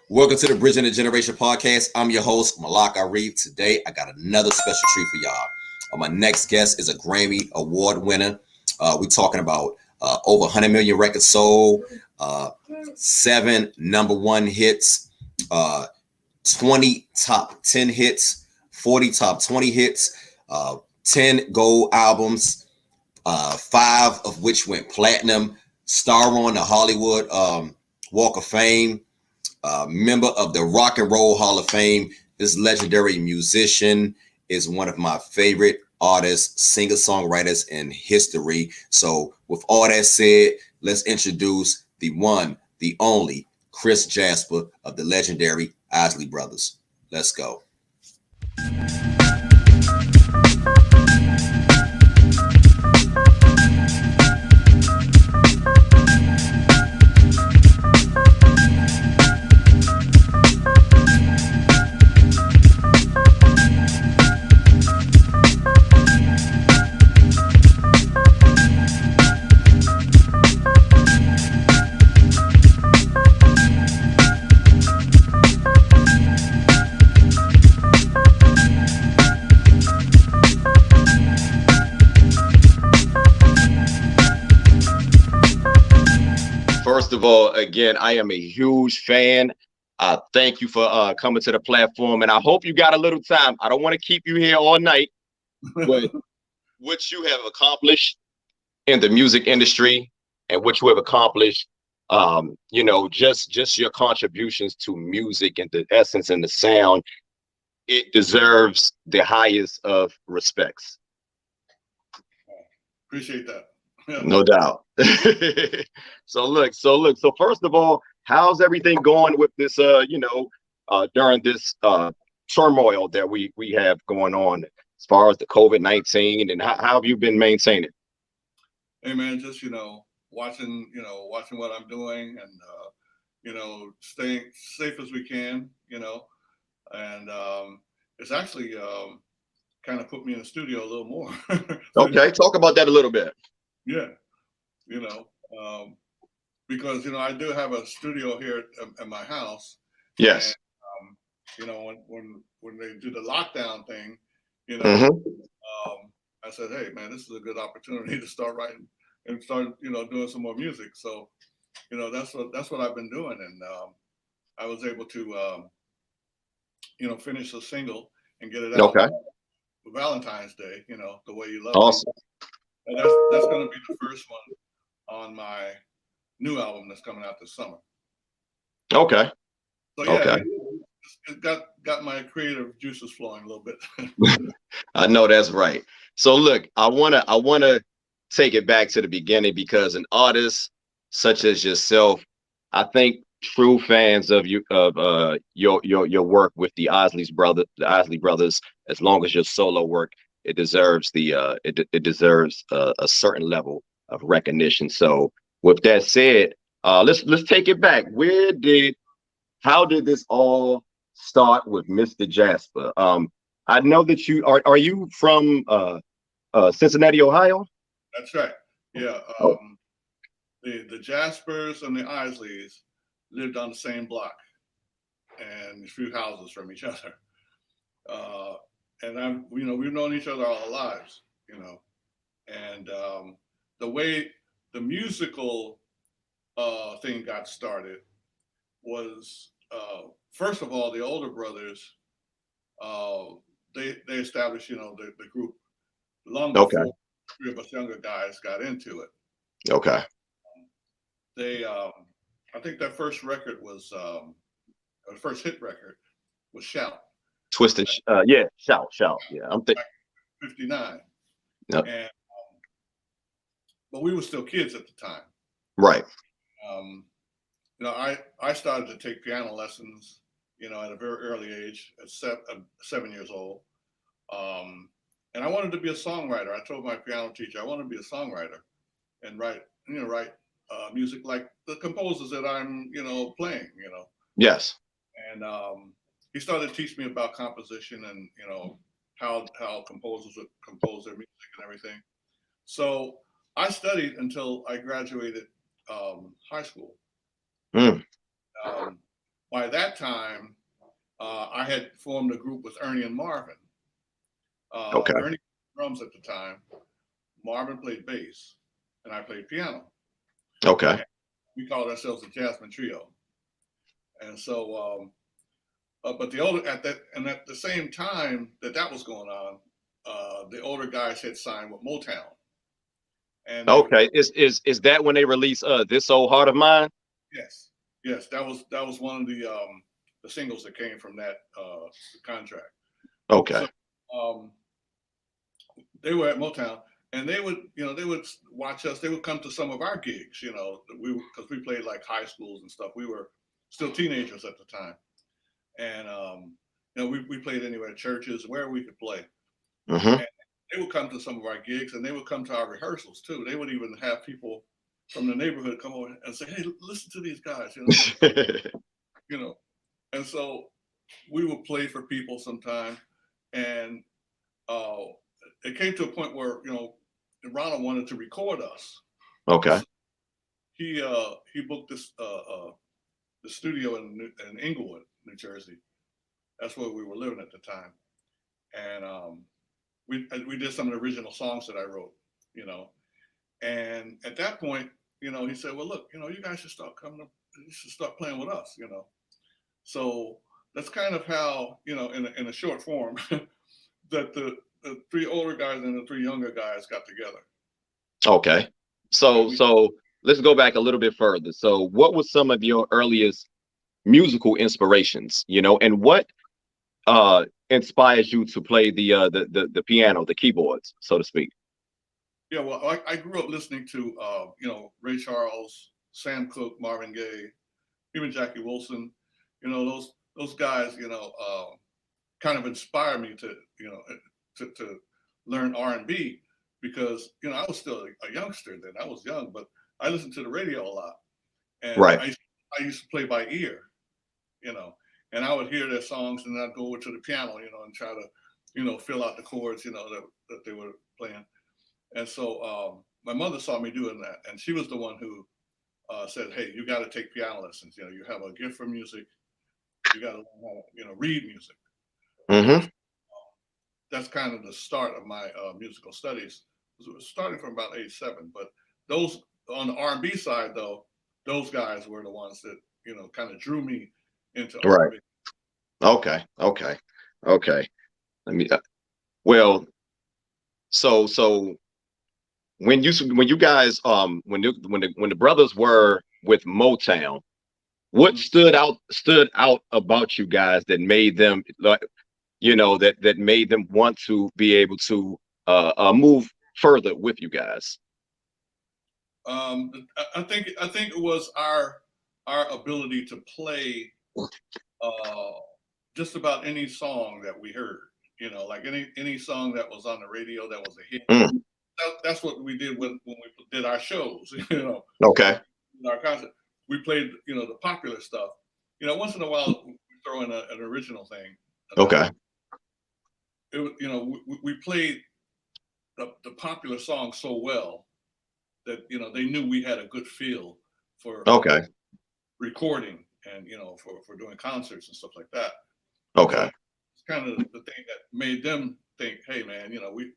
Welcome to the Bridging the Generation podcast. I'm your host, Malak Arif. Today, I got another special treat for y'all. My next guest is a Grammy Award winner. We're talking about over 100 million records sold, 7 number one hits, 20 top 10 hits, 40 top 20 hits, 10 gold albums, 5 of which went platinum, star on the Hollywood Walk of Fame, member of the Rock and Roll Hall of Fame. This legendary musician is one of my favorite artists, singer-songwriters in history. So with all that said, let's introduce the one, the only Chris Jasper of the legendary Isley Brothers. Let's go. First of all, again, I am a huge fan. Thank you for coming to the platform, and I hope you got a little time. I don't want to keep you here all night, but what you have accomplished in the music industry and what you have accomplished, just your contributions to music and the essence and the sound, it deserves the highest of respects. Appreciate that. No doubt. So first of all, how's everything going with this, during this turmoil that we have going on as far as the COVID-19, and how have you been maintaining? Hey man, just watching what I'm doing, and staying safe as we can, and it's actually kind of put me in the studio a little more. Okay, talk about that a little bit. Yeah, because I do have a studio here at my house. Yes. And, when they do the lockdown thing, I said, hey man, this is a good opportunity to start writing and start doing some more music. So that's what I've been doing, and I was able to finish a single and get it out. Okay. For Valentine's Day, The Way You Love Awesome. Me. And that's going to be the first one on my new album that's coming out this summer. Okay. So yeah, okay. It got my creative juices flowing a little bit. I know that's right. So look, I wanna take it back to the beginning, because an artist such as yourself, I think true fans of your work with the Isley Brothers, as long as your solo work, it deserves it deserves a certain level of recognition. So with that said, let's take it back. How did this all start with Mr. Jasper? I know that are you from Cincinnati, Ohio? That's right. Yeah. The Jaspers and the Isleys lived on the same block and a few houses from each other. And we've known each other all our lives, and the way the musical thing got started was, first of all, the older brothers, they established, the group long before three of us younger guys got into it. Okay. They, I think that first record was, the first hit record was Shout. Twist and Shout. Yeah, I'm thinking 59. Yep. And but we were still kids at the time. Right. I started to take piano lessons, at a very early age, at 7 years old. And I wanted to be a songwriter. I told my piano teacher I wanted to be a songwriter and write music like the composers that I'm, playing. Yes. And he started to teach me about composition and how composers would compose their music and everything. So I studied until I graduated high school. by that time, I had formed a group with Ernie and Marvin. Okay. Ernie played drums at the time. Marvin played bass, and I played piano. Okay. And we called ourselves the Jasper Trio. And so, but the older at the same time that was going on, the older guys had signed with Motown, and Okay. Is that when they released This Old Heart of Mine? yes, yes, that was one of the singles that came from that contract. Okay. So they were at Motown, and they would watch us. They would come to some of our gigs, because we played like high schools and stuff. We were still teenagers at the time, and we played anywhere, churches, where we could play. Mm-hmm. And they would come to some of our gigs, and they would come to our rehearsals too. They would even have people from the neighborhood come over and say, "Hey, listen to these guys," And so we would play for people sometime, and it came to a point where Ronald wanted to record us. Okay. So he booked this the studio in Inglewood, New Jersey. That's where we were living at the time, and we did some of the original songs that I wrote, And at that point, he said, "Well, look, you guys should start you should start playing with us, So that's kind of how, in a short form, that the three older guys and the three younger guys got together. Okay. So let's go back a little bit further. So what was some of your earliest musical inspirations, and what inspires you to play the piano, the keyboards, so to speak? Yeah, well, I grew up listening to Ray Charles, Sam Cooke, Marvin Gaye, even Jackie Wilson. Those guys, kind of inspired me to to learn R&B, because I was still a youngster then. I was young, but I listened to the radio a lot, and Right. I used to play by ear, and I would hear their songs, and I'd go over to the piano, and try to fill out the chords, that they were playing. And so my mother saw me doing that, and she was the one who said, "Hey, you got to take piano lessons. You have a gift for music. You got to learn how to, read music." Mm-hmm. That's kind of the start of my musical studies. It was starting from about age 7. But those on the R&B side, though, those guys were the ones that kind of drew me into R&B. Right. Okay. Let me. Well, so when you guys when the brothers were with Motown, what stood out about you guys that made them that made them want to be able to move further with you guys? I think it was our ability to play just about any song that we heard. Like any song that was on the radio that was a hit. Mm. That's what we did when we did our shows. Okay. Our concert, we played the popular stuff. Once in a while we throw in an original thing. Okay. We played the popular song so well that they knew we had a good feel for Okay. recording, and for doing concerts and stuff like that. Okay. So it's kind of the thing that made them think, "Hey, man, it would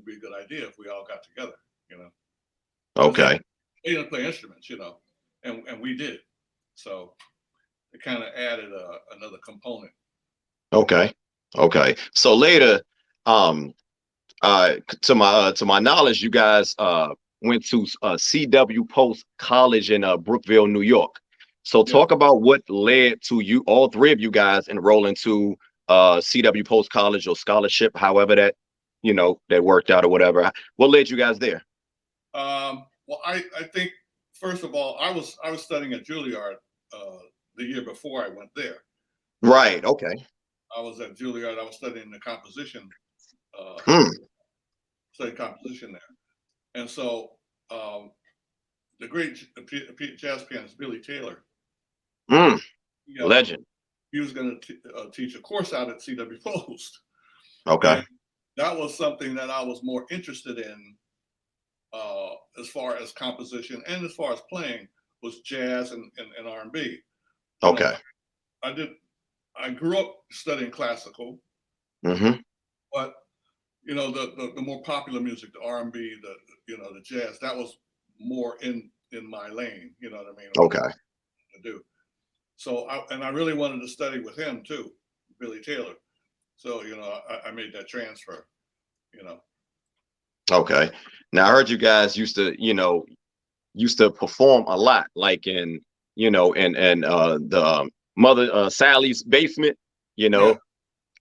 be a good idea if we all got together." Okay. They didn't play instruments, and we did, so it kind of added another component. Okay. So later, to my knowledge, you guys went to CW Post College in Brookville, New York. So talk about what led to you, all three of you guys, enrolling to CW Post College or scholarship, however that that worked out or whatever. What led you guys there? Well, I think first of all, I was studying at Juilliard the year before I went there. Right. Okay. I was at Juilliard. I was studying the composition, studying composition there, and so the great jazz pianist Billy Taylor, legend. He was going to teach a course out at CW Post. Okay. And that was something that I was more interested in, as far as composition and as far as playing, was jazz and R&B. Okay. I grew up studying classical, Mm-hmm. but you know, the more popular music, the R&B, the jazz, that was more in my lane. You know what I mean? What Okay. to do. So I really wanted to study with him too, Billy Taylor. So I made that transfer. You know. Okay. Now I heard you guys used to perform a lot, like in the mother Sally's basement. You Yeah. know,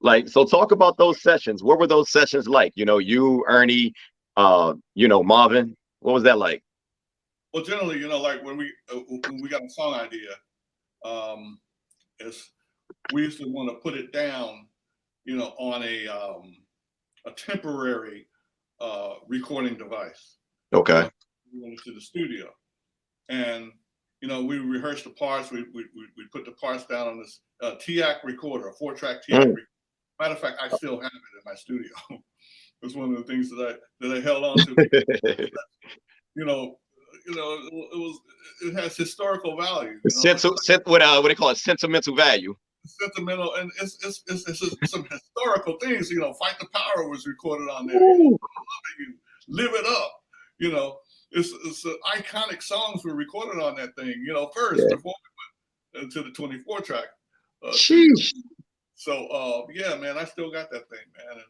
like, so talk about those sessions. What were those sessions like? You, Ernie, Marvin. What was that like? Well, generally, like when we got a song idea, um, is we used to want to put it down, on a temporary recording device. Okay. We went to the studio, and we rehearsed the parts. We put the parts down on this TAC recorder, a 4-track TAC Mm. recorder. Matter of fact, I still have it in my studio. It's one of the things that I held on to. It has historical value. What they call it, sentimental value. Sentimental, and it's some historical things. Fight the Power was recorded on there. Ooh. You Live It Up. It's iconic songs were recorded on that thing. First before we went to the 24-track. Sheesh. So yeah, man, I still got that thing, man, and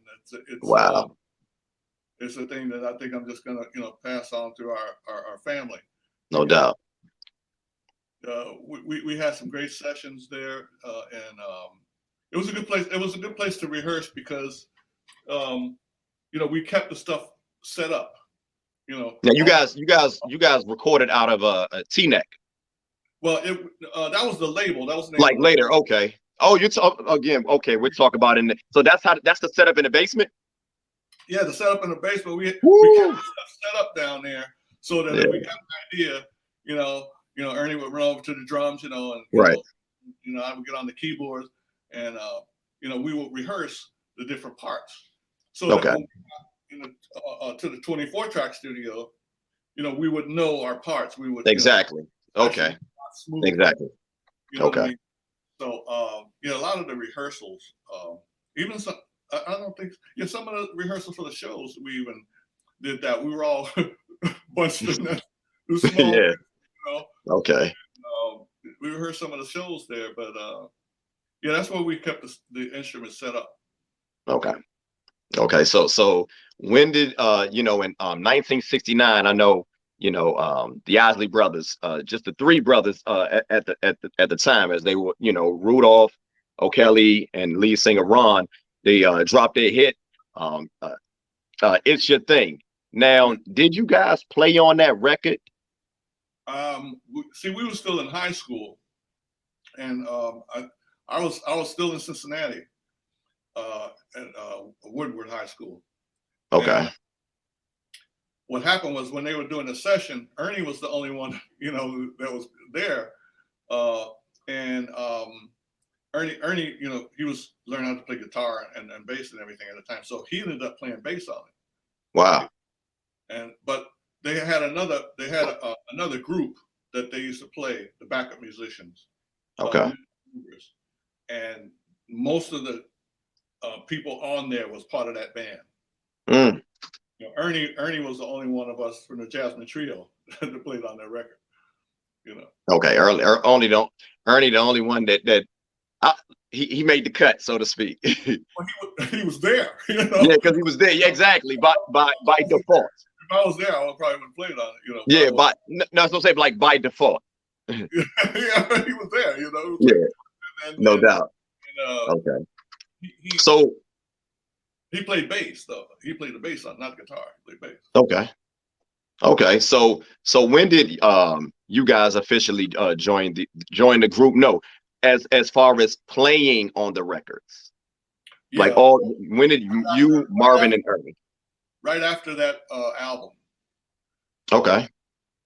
it's Wow. it's a thing that I think I'm just gonna pass on through our family. No doubt. We had some great sessions there, and it was a good place. It was a good place to rehearse because we kept the stuff set up. Now you guys recorded out of a T-neck. Well, that was the label. That was the name Like later, okay. Oh, you talk again. Okay, we'll talk about it. So that's the setup in the basement. Yeah, the setup in the basement. We kept the stuff set up down there so that if we got an idea, Ernie would run over to the drums, and Right. I would get on the keyboards, and we would rehearse the different parts. So that when we got to the 24-track studio, we would know our parts. We would Exactly. Okay. Exactly. What I mean? So a lot of the rehearsals, even some, I don't think, some of the rehearsals for the shows, we even did that. We were all bunched in that small, Yeah. Okay. We rehearsed some of the shows there, but that's where we kept the instruments set up. Okay. Okay. So when did in 1969? I know the Isley Brothers, just the three brothers at the time, as they were Rudolph, O'Kelly, and lead singer Ron. They dropped their hit, "It's Your Thing." Now, did you guys play on that record? We were still in high school, and I was still in Cincinnati, at Woodward High School. Okay. And what happened was when they were doing the session, Ernie was the only one that was there, and Ernie, he was learning how to play guitar and bass and everything at the time, so he ended up playing bass on it. Wow. But they had another group that they used to play, the backup musicians. Okay. And most of the people on there was part of that band. Mm. Ernie was the only one of us from the Jasmine Trio that played on that record. Okay. Ernie, the only one that he made the cut, so to speak. Well, he was there. Yeah, because he was there. Yeah, exactly. By default. If I was there, I probably would have played on it. Yeah, but no, so say like by default. Yeah, he was there. Yeah, no doubt. And, okay. So he played bass though. He played the bass on, not the guitar. He played bass. Okay. Okay. So when did you guys officially join the group? No, as far as playing on the records. Yeah. Like when did you Marvin and Ernie? Right after that album. Okay.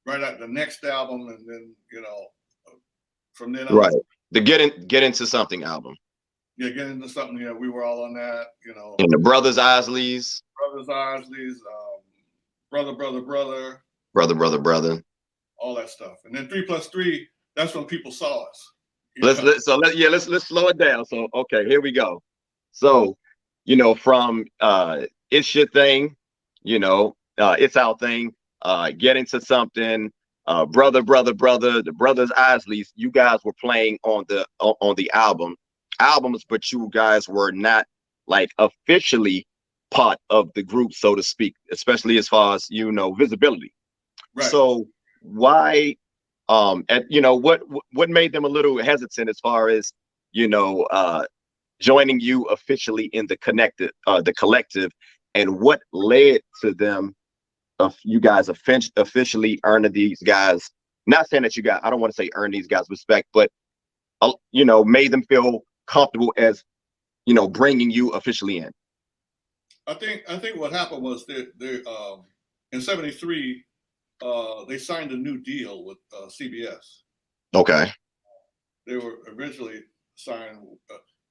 Right after the next album, and then from then on. Right. The Get Into Something album. Yeah, Get Into Something. Yeah, we were all on that. And the Brothers Isleys. Brother. All that stuff, and then 3+3. That's when people saw us. Yeah. Let's slow it down. So okay, here we go. So, from it's your thing, it's our thing, get into something, brother, the brothers Isleys, you guys were playing on the albums, but you guys were not like officially part of the group, so to speak, especially as far as visibility. Right. So why what made them a little hesitant as far as joining you officially in the collective, and what led to them of you guys officially earning these guys, not saying that I don't want to say earn these guys respect, but made them feel comfortable as bringing you officially in? I think what happened was they in '73 they signed a new deal with CBS. Okay. They were originally signed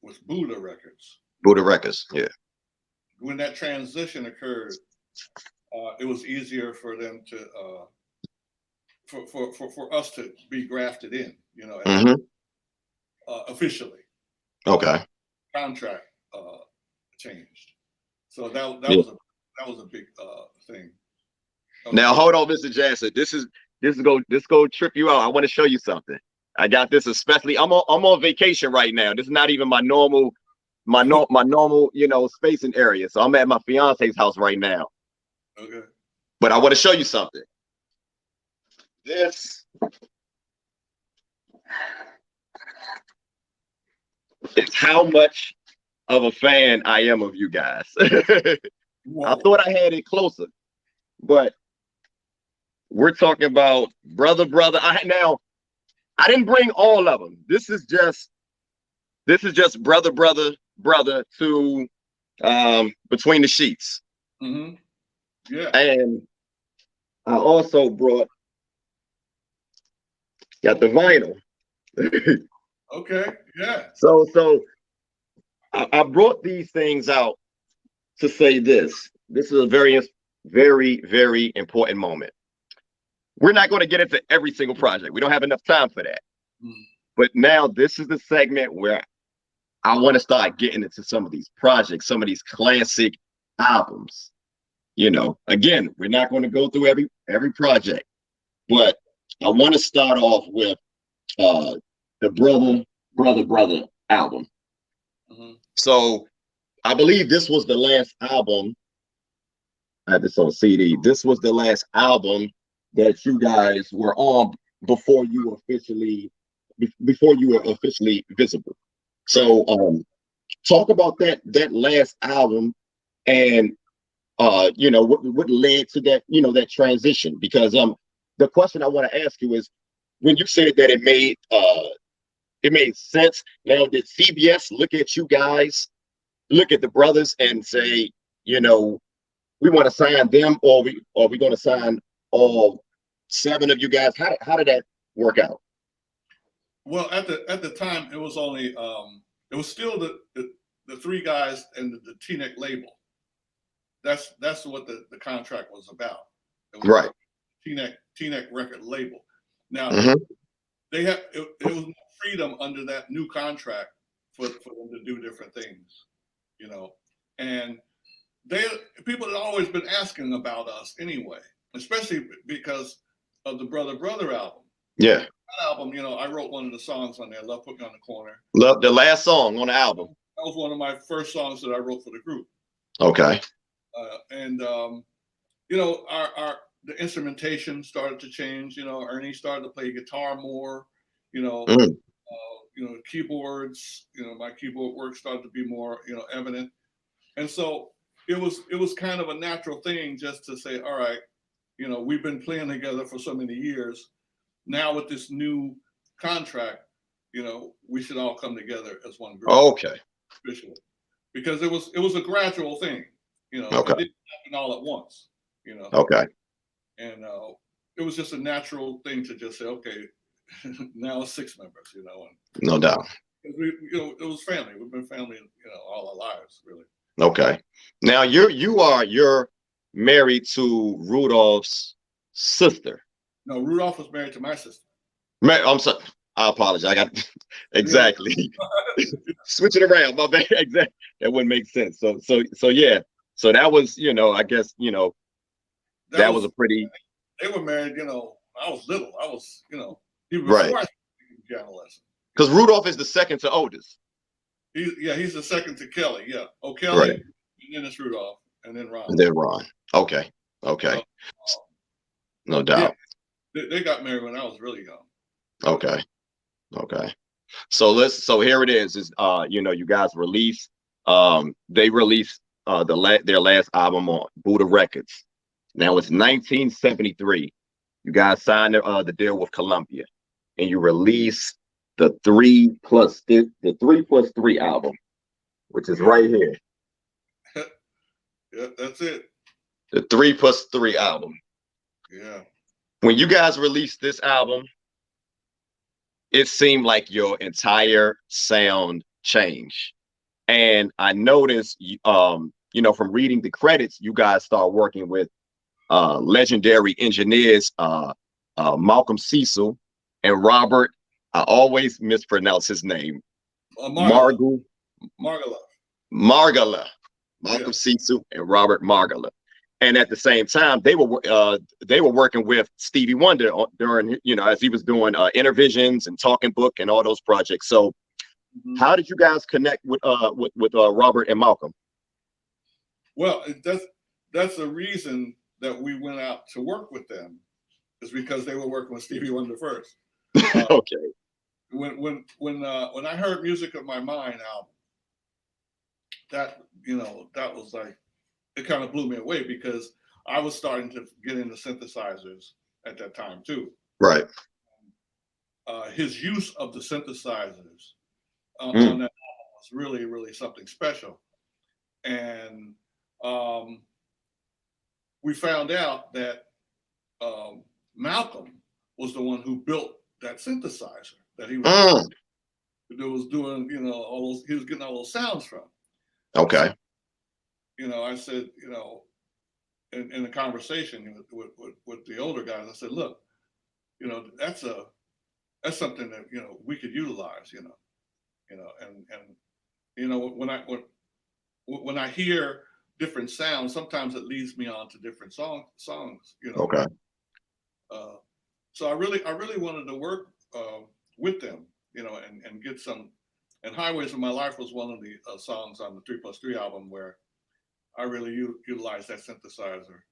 with Buddha Records. Buddha Records, yeah. When that transition occurred, it was easier for them to for us to be grafted in, officially. Okay. Contract changed, so that was a big thing. Now hold on, Mr. Jasper. This go trip you out. I want to show you something. I got this especially. I'm on vacation right now. This is not even my normal spacing area. So I'm at my fiance's house right now. Okay. But I want to show you something. This is how much of a fan I am of you guys. I thought I had it closer, but we're talking about brother. I didn't bring all of them. This is just brother to Between the Sheets. Mm-hmm. Yeah. And I also got the vinyl. Okay. Yeah. So I brought these things out to say this. This is a very, very, very important moment. We're not going to get into every single project. We don't have enough time for that. But now this is the segment where I want to start getting into some of these projects, some of these classic albums. Again, we're not going to go through every project, but I want to start off with the brother album. Mm-hmm. So I believe this was the last album. I had this on CD. This was the last album that you guys were on before you were officially visible. So talk about that last album, and what led to that, that transition, because the question I want to ask you is, when you said that it made sense, now did CBS look at you guys, look at the brothers and say, we want to sign them, or we going to sign all 7 of you guys? How did that work out? Well, at the time, it was only it was still the 3 guys and the T-Neck label. That's what the contract was about. It was right. T-Neck record label. Now they have it was freedom under that new contract for them to do different things, and people had always been asking about us anyway, especially because of the brother album. Yeah. That album, I wrote one of the songs on there, Love Put Me on the Corner. Love, the last song on the album. That was one of my first songs that I wrote for the group. Okay. The instrumentation started to change. Ernie started to play guitar more. Keyboards. My keyboard work started to be more, evident. And so it was kind of a natural thing just to say, all right, we've been playing together for so many years. Now with this new contract, we should all come together as one group. Okay. Officially, because it was a gradual thing. Okay. It didn't happen all at once. Okay. And it was just a natural thing to just say, okay, now it's 6 members. And no doubt. it was family. We've been family, all our lives, really. Okay. Now you're married to Rudolph's sister. No, Rudolph was married to my sister. I'm sorry. I apologize. I got exactly. Switch it around. My bad. Exactly. That wouldn't make sense. So yeah. So that was, I guess, that was a pretty They were married, I was little. I was, even right. before I started piano lesson. Because Rudolph is the second to oldest. He's the second to Kelly. Yeah. Oh, Kelly, Right. and then it's Rudolph, and then Ron. And then Ron. Okay. No doubt. Yeah, they got married when I was really young. Okay. So here it is you guys release they released their last album on Buddha Records. Now it's 1973. You guys signed the deal with Columbia, and you release the 3+3 album, which is right here. Yeah, that's it. The 3+3 album. Yeah. When you guys released this album, it seemed like your entire sound changed. And I noticed, from reading the credits, you guys start working with legendary engineers, Malcolm Cecil and Robert. I always mispronounce his name. Margala. Malcolm Cecil and Robert Margala. And at the same time, they were working with Stevie Wonder during, as he was doing Intervisions and Talking Book and all those projects. So how did you guys connect with Robert and Malcolm? Well, that's the reason that we went out to work with them, is because they were working with Stevie Wonder first. Okay. When I heard Music of My Mind album, that was like, it kind of blew me away, because I was starting to get into synthesizers at that time too. Right. His use of the synthesizers on that album was really, really something special. And we found out that Malcolm was the one who built that synthesizer that he was doing, all those, he was getting all those sounds from. Okay. I said, in a conversation with the older guys, I said, look, that's something that we could utilize, when I hear different sounds, sometimes it leads me on to different songs. Okay. So I really wanted to work with them, and get some. And Highways of My Life was one of the songs on the 3+3 album where I really utilized that synthesizer,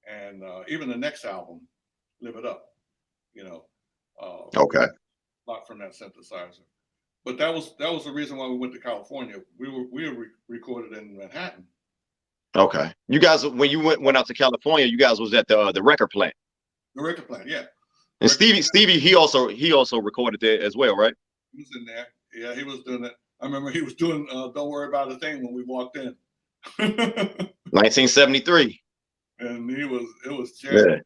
and even the next album, Live It Up, okay, a lot from that synthesizer. But that was the reason why we went to California. We were recorded in Manhattan. Okay, you guys, when you went out to California, you guys was at the record plant. The record plant, yeah. And Stevie, he also recorded there as well, right? He was in there. Yeah, he was doing it. I remember he was doing "Don't Worry About a Thing" when we walked in. 1973. And it was jamming. Yeah.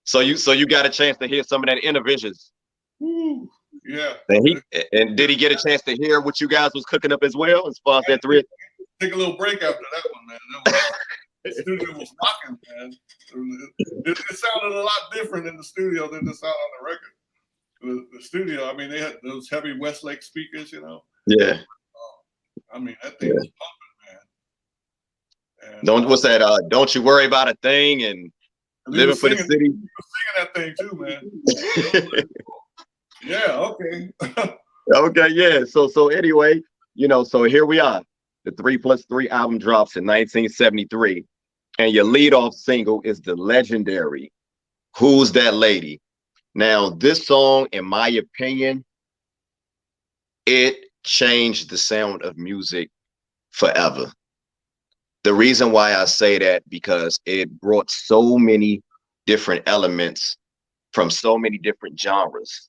So you got a chance to hear some of that Intervisions. Woo, yeah. And did he get a chance to hear what you guys was cooking up as well, as far as that three? Take a little break after that one, man. The studio was rocking, man. It sounded a lot different in the studio than the sound on the record. The studio, I mean, they had those heavy Westlake speakers, Yeah. I mean, that thing was pumping, man. And, what's that? Don't you worry about a thing, and living for the city. You were singing that thing too, man. Yeah. Okay. Okay. Yeah. So anyway, so here we are. The 3+3 album drops in 1973, and your leadoff single is the legendary "Who's That Lady." Now, this song, in my opinion, it changed the sound of music forever. The reason why I say that, because it brought so many different elements from so many different genres.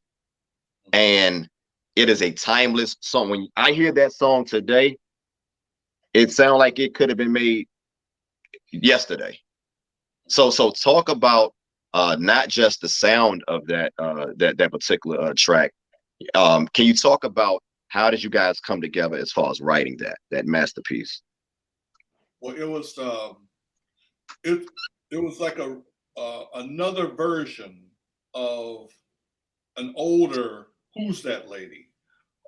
And it is a timeless song. When I hear that song today, it sounds like it could have been made yesterday. So talk about not just the sound of that particular track. Can you talk about how did you guys come together as far as writing that masterpiece? Well, it was like another version of an older Who's That Lady,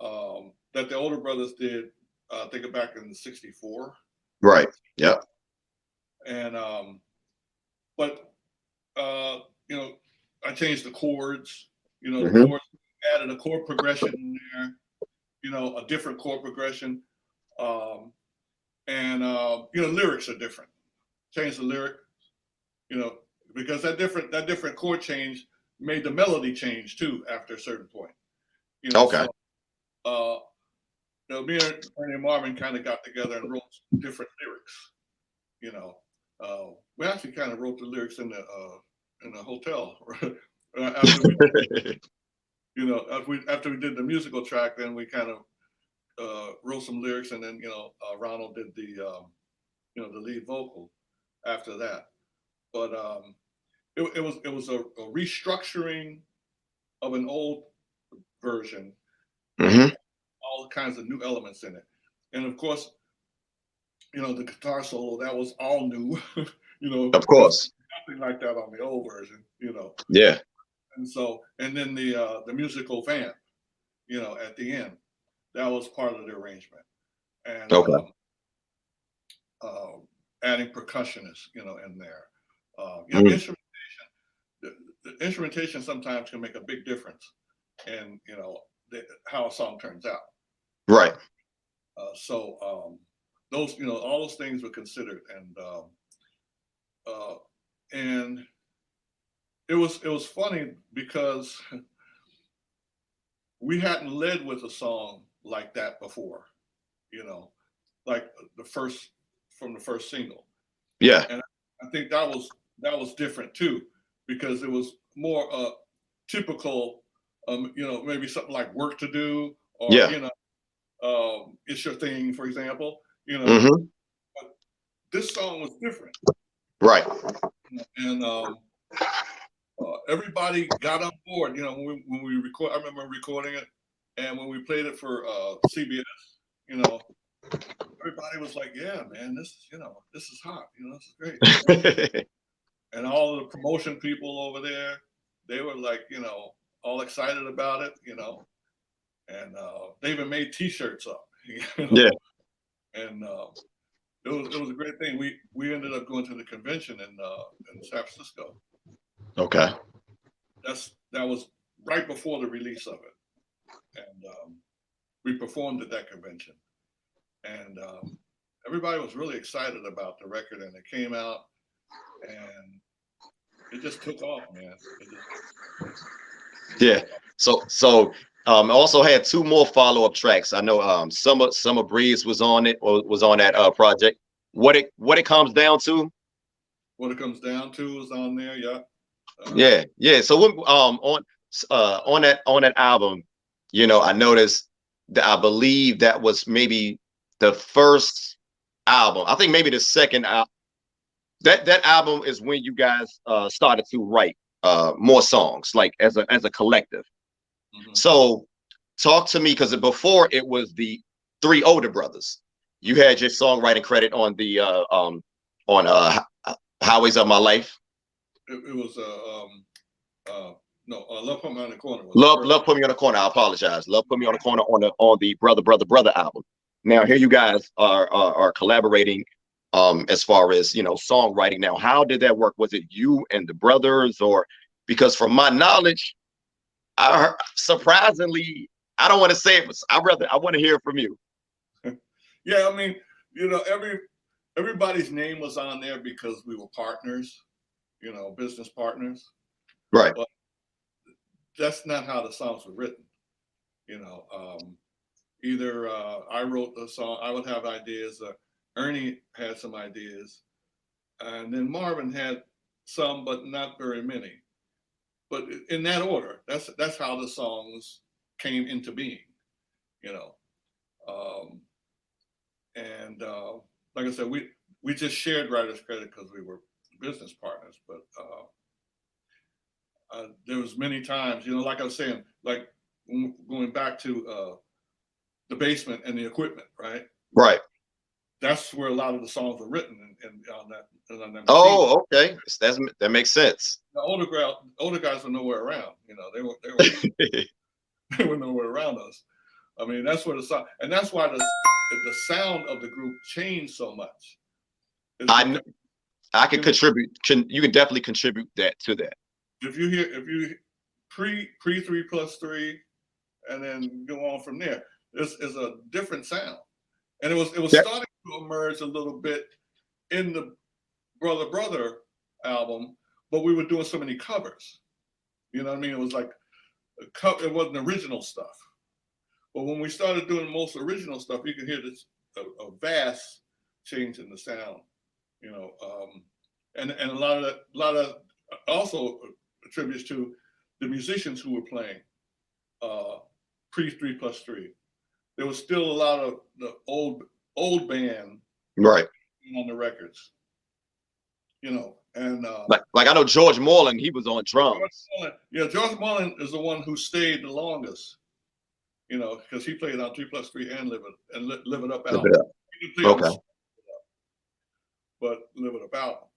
that the older brothers did, I think back in '64. Right. Yep. And but you know, I changed the chords. You know, the chords, added a chord progression in there. You know, a different chord progression, and you know, lyrics are different. Change the lyric. You know, because that different chord change made the melody change too after a certain point. You know, Okay. so you know, me and Ernie and Marvin kind of got together and wrote different lyrics. You know, we actually kind of wrote the lyrics in the hotel after we, you know, after we did the musical track. Then we kind of wrote some lyrics, and then you know, Ronald did the you know, the lead vocal after that. But it was a restructuring of an old version, all kinds of new elements in it, and of course, you know, the guitar solo, that was all new. You know, Of course. nothing like that on the old version. You know, Yeah. and so, and then the musical vamp, you know, at the end, that was part of the arrangement, and Okay. adding percussionists, you know, in there. You know, instrumentation. The instrumentation sometimes can make a big difference in, you know, how a song turns out. Right. So those, you know, all those things were considered, and it was funny because we hadn't led with a song like that before, you know, like from the first single. Yeah. And I think that was different too, because it was more typical, you know, maybe something like Work to Do, or Yeah. you know, It's Your Thing, for example. You know, but this song was different, Right. and everybody got on board. You know, when we record, I remember recording it, and when we played it for CBS, you know, everybody was like, "Yeah, man, this is, you know, this is hot. You know, this is great." And all of the promotion people over there, they were like, you know, all excited about it, you know, and they even made T-shirts up, you know? Yeah. And it was a great thing. We ended up going to the convention in San Francisco. Okay. That was right before the release of it, and we performed at that convention, and everybody was really excited about the record, and it came out, and it just took off, man. Yeah. So also had two more follow-up tracks. I know Summer Breeze was on it, or was on that project. What it comes down to? What it comes down to is on there, yeah. Yeah. So on that album, you know, I noticed that, I believe that was maybe the first album. I think maybe the second album. That album is when you guys started to write more songs, like as a collective. So talk to me, because before it was the three older brothers. You had your songwriting credit on the Highways of My Life. It was no, Love Put Me on the Corner. Love Put Me on the Corner. I apologize. Love Put Me on the Corner on the Brother album. Now here you guys are collaborating as far as, you know, songwriting. Now, how did that work? Was it you and the brothers, or, because from my knowledge, surprisingly, I don't want to say it, but I want to hear from you. Yeah, I mean, you know, everybody's name was on there because we were partners, you know, business partners. Right. But that's not how the songs were written. You know, either I wrote the song, I would have ideas, Ernie had some ideas, and then Marvin had some, but not very many. But in that order, that's how the songs came into being, you know. And like I said, we just shared writer's credit because we were business partners. But there was many times, you know, like I was saying, like going back to the basement and the equipment, right? Right. That's where a lot of the songs were written, and on that. Oh, okay. That makes sense. The older guys were nowhere around. You know, they were They were nowhere around us. I mean, that's where the sound, and that's why the sound of the group changed so much. I can contribute. You can definitely contribute that to that. If you pre 3+3, and then go on from there, this is a different sound, and it was starting to emerge a little bit in the Brother album, but we were doing so many covers. You know what I mean? It was like it wasn't original stuff. But when we started doing most original stuff, you can hear this a vast change in the sound. You know, and a lot of also attributes to the musicians who were playing pre 3+3. There was still a lot of the old band right on the records. You know, and like I know George Moreland, he was on drums. George Moreland is the one who stayed the longest. You know, because he played on 3+3 and Live It Up album. Okay. But Live It Up album.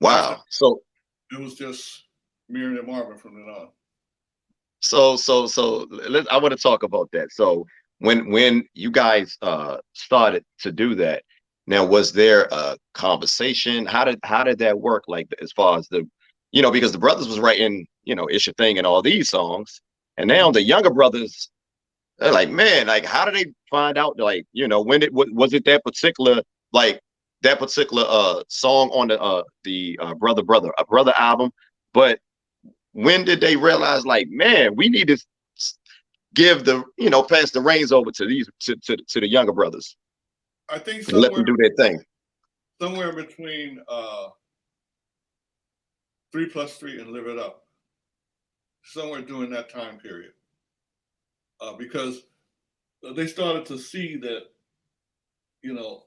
Wow. So it was just Miriam and Marvin from then on. So I want to talk about that. So when you guys started to do that, now was there a conversation? How did that work? Like as far as the, you know, because the brothers was writing, you know, It's Your Thing and all these songs, and now the younger brothers, they're like, man, like how did they find out? Like, you know, when it was it that particular song on the Brother album, but when did they realize, like, man, we need to give the, you know, pass the reins over to these to the younger brothers? I think let them do their thing. Somewhere between 3+3 and Live It Up, somewhere during that time period, because they started to see that, you know,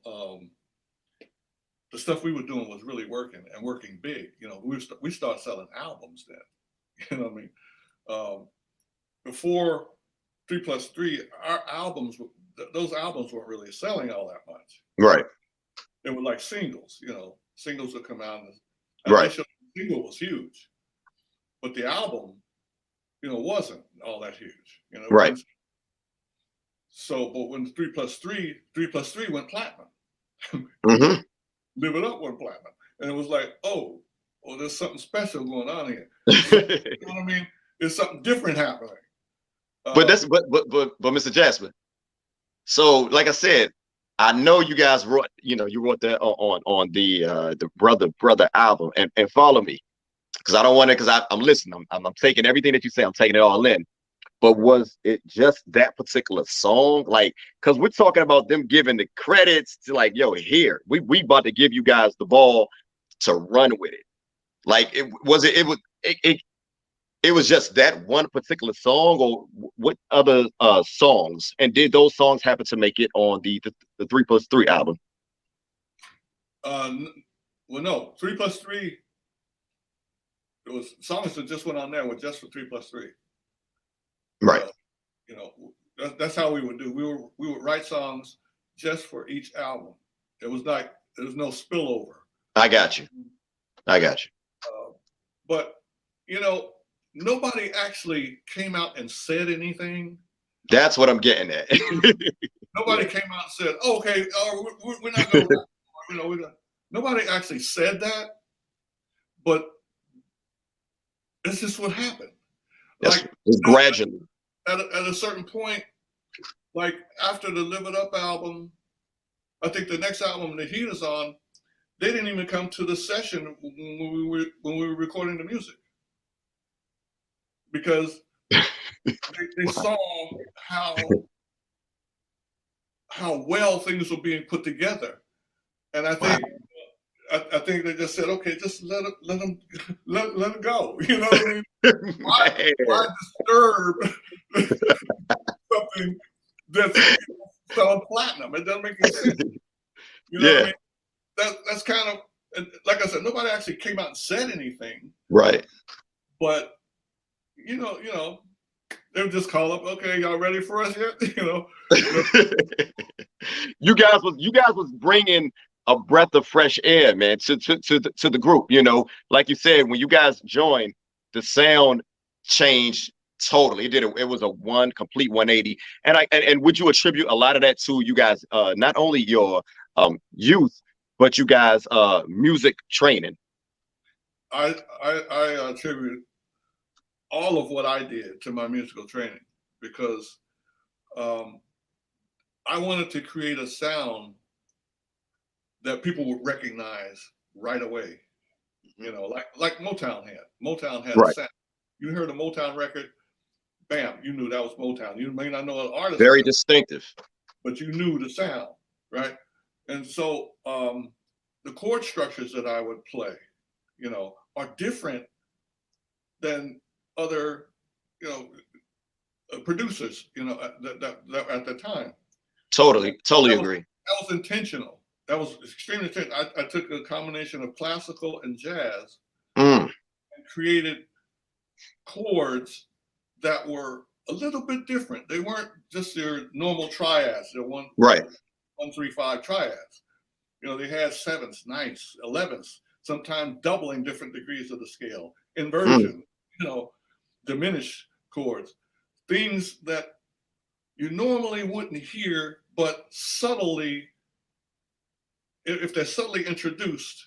the stuff we were doing was really working and working big. You know, we started selling albums then. You know what I mean? Before 3+3, our albums, those albums weren't really selling all that much. Right. They were like singles. You know, singles would come out, and right. The single was huge, but the album, you know, wasn't all that huge. You know. Right. So, but when 3+3 went platinum. Mm-hmm. Live It Up went platinum, and it was like, oh, there's something special going on here. You know what I mean? There's something different happening. But Mr. Jasper. So, like I said, I know you guys wrote that on the Brother album, and follow me, because I don't want to, because I'm listening. I'm taking everything that you say. I'm taking it all in. But was it just that particular song? Like, because we're talking about them giving the credits to, like, yo, here, we about to give you guys the ball to run with it. Like, it was just that one particular song, or what other songs? And did those songs happen to make it on the 3+3 album? Well, no, 3+3. It was songs that just went on there with just for 3+3. Right. You know, that's how we would do. We would write songs just for each album. It was like there was no spillover. I got you. But you know, nobody actually came out and said anything. That's what I'm getting at. Nobody came out and said, oh, "Okay, we're not going to," you know. Nobody actually said that, but it's just what happened. Like, it's gradually. At a certain point, like after the Live It Up album, I think the next album, The Heat Is On, they didn't even come to the session when we were recording the music, because they saw how well things were being put together, and I think. Wow. I think they just said, okay, just let them go. You know what I mean? Why disturb something that's selling platinum? It doesn't make any sense. You know what I mean? That's kind of, like I said, nobody actually came out and said anything. Right. But you know, they would just call up, okay, y'all ready for us yet? You know. You guys was bringing a breath of fresh air, man, to the group. You know, like you said, when you guys joined, the sound changed Totally. It did. It was a complete 180. And would you attribute a lot of that to you guys, not only your youth, but you guys music training? I attribute all of what I did to my musical training, because I wanted to create a sound that people would recognize right away. You know, like Motown had. Motown had a sound. You heard a Motown record, bam, you knew that was Motown. You may not know an artist. Very distinctive. But you knew the sound, right? And so the chord structures that I would play, you know, are different than other, you know, producers, you know, that at the time. Totally agree. That was intentional. That was extremely intentional. I took a combination of classical and jazz and created chords that were a little bit different. They weren't just your normal triads. They're 1-3-5 triads. You know, they had 7ths, 9ths, 11ths, sometimes doubling different degrees of the scale, inversion, you know, diminished chords, things that you normally wouldn't hear, but subtly, if they're subtly introduced,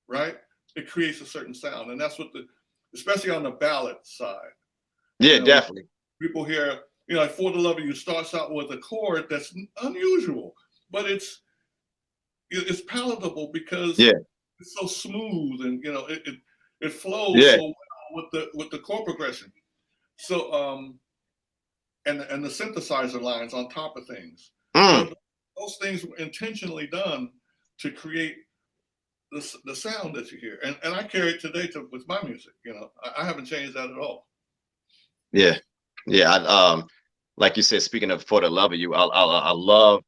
right, it creates a certain sound. And that's what especially on the ballad side. Yeah, you know, definitely. People hear, you know, like For the Love of You starts out with a chord that's unusual, but it's palatable because it's so smooth, and you know it flows so well with the chord progression. So and the synthesizer lines on top of things. So those things were intentionally done to create the sound that you hear, and I carry it today with my music. You know, I haven't changed that at all. Yeah. I, like you said, speaking of For the Love of You, I love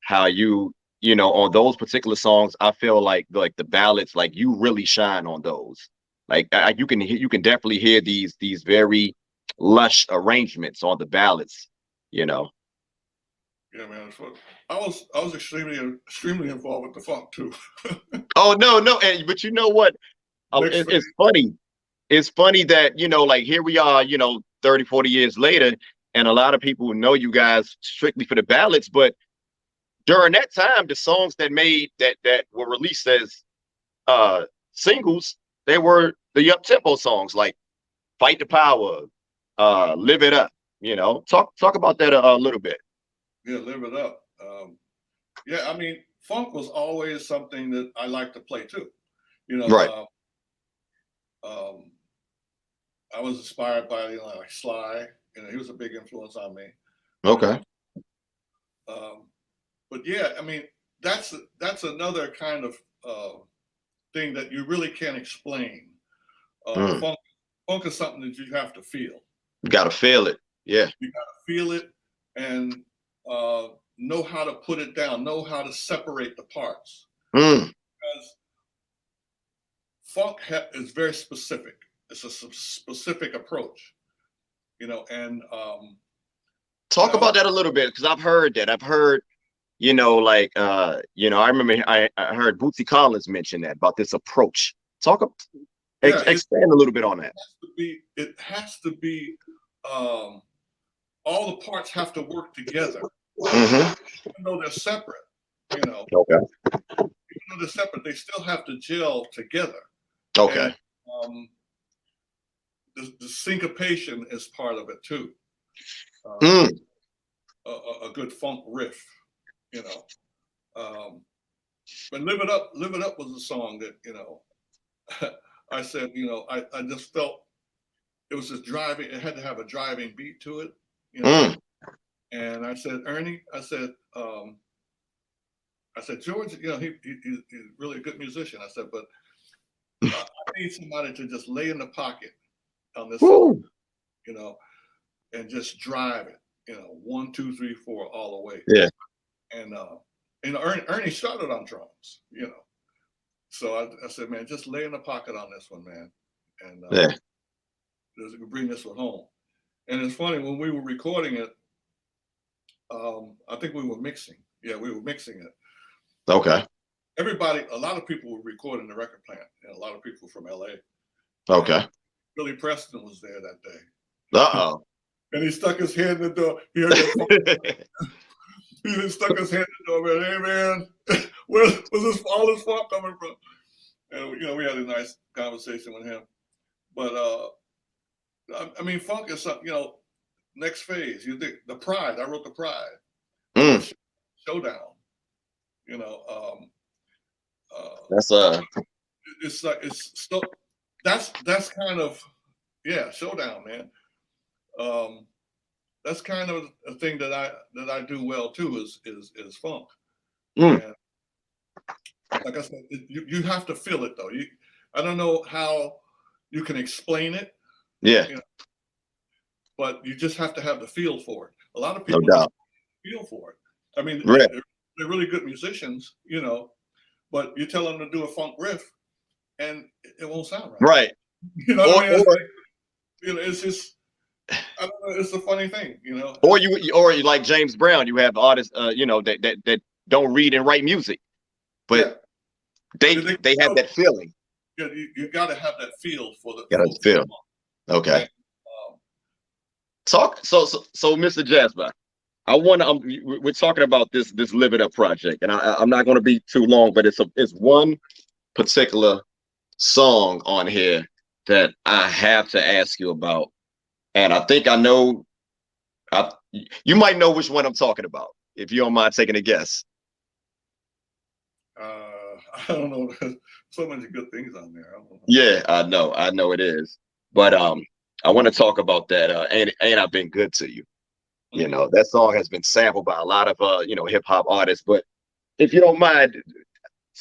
how you know, on those particular songs, I feel like the ballads, like you really shine on those. Like you can definitely hear these very lush arrangements on the ballads, you know. Yeah, man. I was extremely involved with the funk too. Oh no, but you know what? It's funny. It's funny that, you know, like here we are, you know, 30, 40 years later, and a lot of people know you guys strictly for the ballads, but during that time, the songs that were released as singles, they were the up-tempo songs like Fight the Power, Live It Up, you know. Talk about that a little bit. Yeah, Live It Up. Yeah, I mean, funk was always something that I like to play too. You know, right. I was inspired by, you know, like Sly. You know, he was a big influence on me. Okay. But yeah, I mean, that's another kind of thing that you really can't explain. Funk is something that you have to feel. You got to feel it. Yeah. You got to feel it and know how to put it down, know how to separate the parts. Because funk is very specific. It's a specific approach, you know, and talk about that a little bit, because I've heard that. I've heard, you know, like, you know, I remember I heard Bootsy Collins mention that about this approach. Expand a little bit on that. It has to be, all the parts have to work together, even though they're separate, you know. Okay. Even though they're separate, they still have to gel together. Okay. And, the syncopation is part of it too. A good funk riff, you know. But Live It Up was a song that, you know, I said, you know, I just felt it was just driving. It had to have a driving beat to it, you know. And I said, Ernie, I said, George, you know, he's really a good musician. I said, but I need somebody to just lay in the pocket on this song, you know, and just drive it, you know, 1, 2, 3, 4 all the way. Yeah. And you know, Ernie started on drums, you know. So I said, man, just lay in the pocket on this one, man. And just bring this one home. And it's funny, when we were recording it, I think we were mixing. Yeah, we were mixing it. Okay. A lot of people were recording the record plant, and a lot of people from LA. Okay. Billy Preston was there that day. Uh-oh. And he stuck his head in the door. He heard that he just stuck his head in the door, man. Hey, man, where's all this funk coming from? And, we had a nice conversation with him. But, I mean, funk is something, next phase. You think the Pride, I wrote the Pride. Showdown. It's like, that's kind of, Showdown, man. That's kind of a thing that I do well too, is funk. And like I said, you have to feel it though. I don't know how you can explain it. Yeah. But you just have to have the feel for it. A lot of people just feel for it. I mean, right. they're really good musicians, but you tell them to do a funk riff and it won't sound right. Right. What I mean? It's just, I don't know. It's a funny thing, Or you like James Brown. You have artists, that don't read and write music, but they have that feeling. Yeah, you got to have that feel for the. Got to feel. Okay. So, Mr. Jasper, I want to. We're talking about this Live It Up project, and I'm not going to be too long, but it's one particular song on here that I have to ask you about. And I think I know, you might know which one I'm talking about, if you don't mind taking a guess. I don't know. There's so many good things on there. Yeah, I know it is. But I want to talk about that. Ain't I Been Good to You? That song has been sampled by a lot of hip hop artists. But if you don't mind,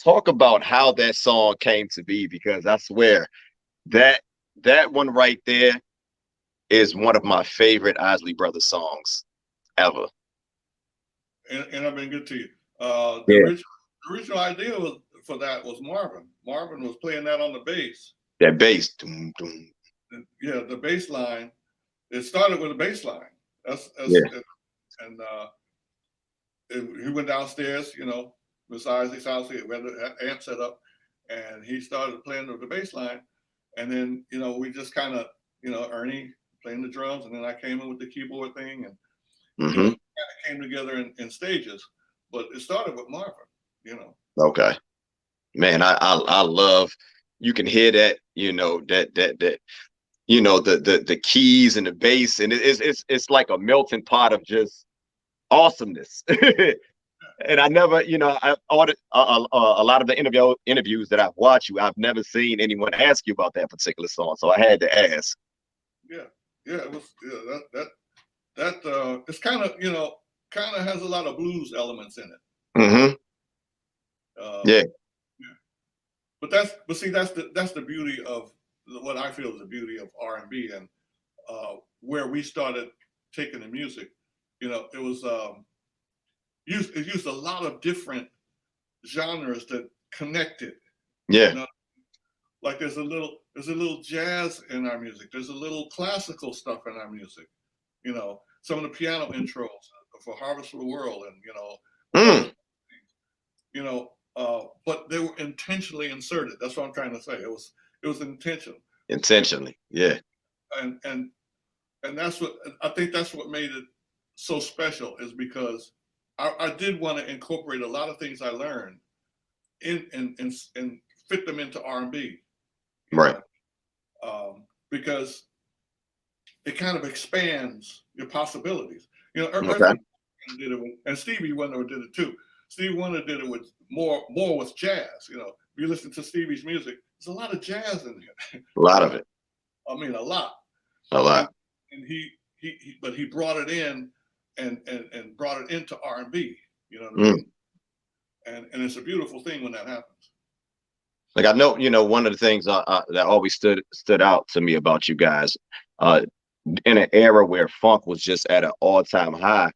talk about how that song came to be, because I swear that one right there is one of my favorite Isley Brothers songs ever. And I've Been Good to You. The original idea for that was Marvin. Marvin was playing that on the bass. That bass. Yeah, the bass line. It started with a bass line. And he went downstairs, Miss Isley's house. We had an amp set up, and he started playing the bass line. And then, we just kind of, Ernie playing the drums, and then I came in with the keyboard thing, and it kind of came together in stages. But it started with Marvin, Okay, man, I love. You can hear that, that the keys and the bass, and it's like a melting pot of just awesomeness. And I never, I audit a lot of the interviews that I've watched you. I've never seen anyone ask you about that particular song, so I had to ask. Yeah, it was that it's kind of has a lot of blues elements in it. Yeah. But see, that's the beauty of what I feel is the beauty of R&B, and where we started taking the music. It was it used a lot of different genres that connected. Yeah. Like there's a little jazz in our music. There's a little classical stuff in our music. Some of the piano intros for Harvest for the World, and but they were intentionally inserted. That's what I'm trying to say. It was intentional. Intentionally, yeah. And that's what I think. That's what made it so special, is because I did want to incorporate a lot of things I learned and fit them into R&B. Right. Because it kind of expands your possibilities. Okay. Did it and Stevie Wonder did it too. Stevie Wonder did it with more with jazz. If you listen to Stevie's music, there's a lot of jazz in there. A lot of it. I mean, a lot. A lot. And he brought it in and brought it into R&B. You know what I mean? And it's a beautiful thing when that happens. Like, I know, one of the things that always stood out to me about you guys, in an era where funk was just at an all-time high,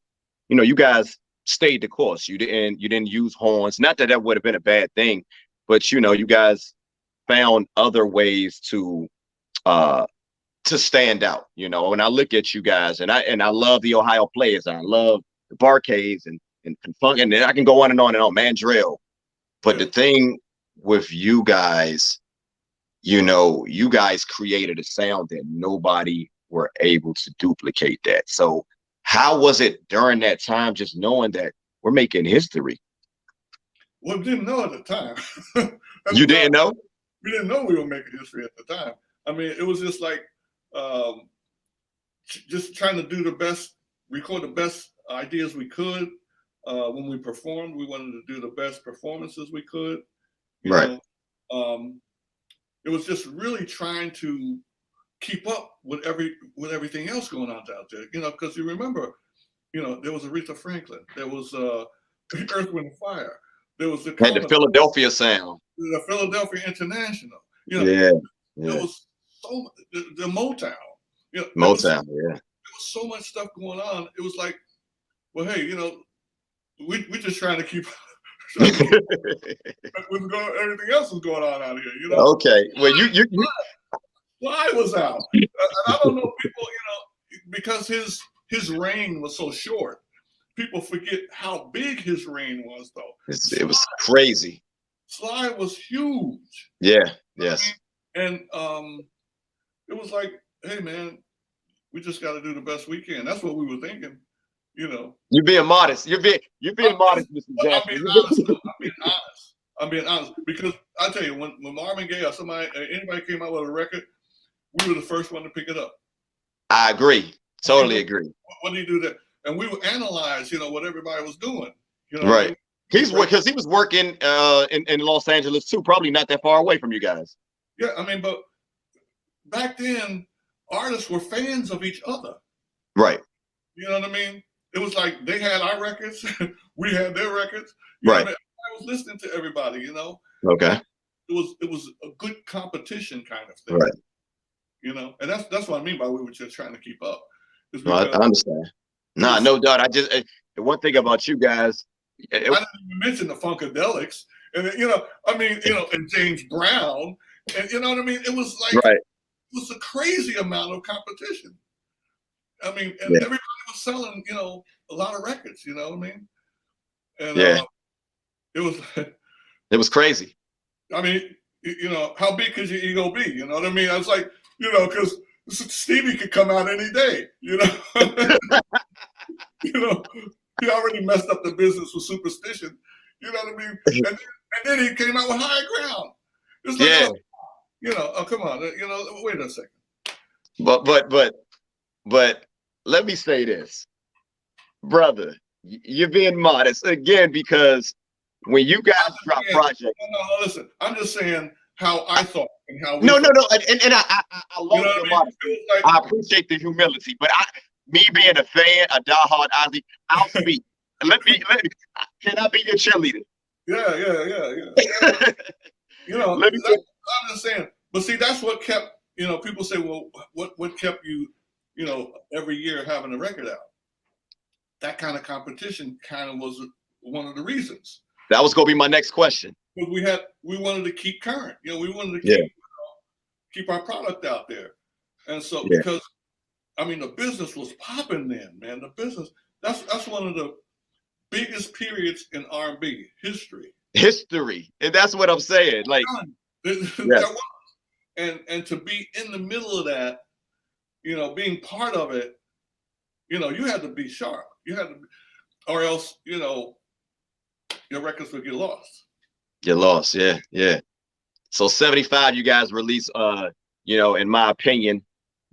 you guys stayed the course. You didn't use horns. Not that would have been a bad thing, but you guys found other ways to stand out. When I look at you guys, and I love the Ohio Players, I love the Barcades and funk, and I can go on and on, Mandrill. But the thing with you guys, you guys created a sound that nobody were able to duplicate that. So how was it during that time, just knowing that we're making history? Well, we didn't know at the time. You didn't know? We didn't know we were making history at the time. I mean, it was just like just trying to do the best, record the best ideas we could. When we performed, we wanted to do the best performances we could. You Right. know, it was just really trying to keep up with everything else going on out there. You know, because you remember, you know, there was Aretha Franklin, there was Earth, Wind and Fire, there was Had the Philadelphia sound. the Philadelphia International. You know, Yeah. there was so the Motown. You know, Motown. There was so much stuff going on. It was like, well, hey, you know, we just trying to keep with everything else was going on out here. You know. Okay. Well, you Fly was out, and I don't know, people, you know, because his reign was so short, people forget how big his reign was, though. it was crazy. Sly was huge. Yeah. Yes. I mean, and it was like, hey man, we just got to do the best we can. That's what we were thinking, you know. You're being modest. You're being modest, Mr. Jasper. I'm being honest because I tell you, when Marvin Gaye or anybody came out with a record, we were the first one to pick it up. I agree. Totally agree. What do you do there? And we would analyze, you know, what everybody was doing. You know, right. Because he was working in Los Angeles too, probably not that far away from you guys. Yeah, I mean, but back then, artists were fans of each other. Right. You know what I mean? It was like they had our records, we had their records. Right. I was listening to everybody, you know. Okay. It was a good competition kind of thing. Right. You know, and that's what I mean by we were just trying to keep up. No, I understand. Nah, no doubt. The one thing about you guys, I didn't even mention the Funkadelics, and you know, I mean, you know, and James Brown, and you know what I mean. It was like right. It was a crazy amount of competition. I mean, and everybody was selling, you know, a lot of records. You know what I mean? And it was crazy. I mean, you know, how big could your ego be? You know what I mean? I was like, you know, because Stevie could come out any day, you know. You know, he already messed up the business with Superstition. You know what I mean? And then he came out with High Ground. It's like, oh, you know, oh come on, you know, wait a second. But let me say this, brother, you're being modest again, because when you guys drop projects. No, listen, I'm just saying how I thought and how we No, thought. and I love your modesty. Like, I appreciate the humility, but me being a fan, a diehard Isley, I'll speak. let me. Can I be your cheerleader? Yeah. You know, I'm just saying. But see, that's what kept, you know, people say, well, what kept you, you know, every year having a record out? That kind of competition kind of was one of the reasons. That was going to be my next question. But we wanted to keep current. You know, we wanted to keep our product out there. And so because I mean the business was popping then, man. The business, that's one of the biggest periods in R&B history. And that's what I'm saying. Like and to be in the middle of that, you know, being part of it, you know, you had to be sharp. You had to, or else, you know, your records would get lost. Get lost, yeah. So 75, you guys release, you know, in my opinion,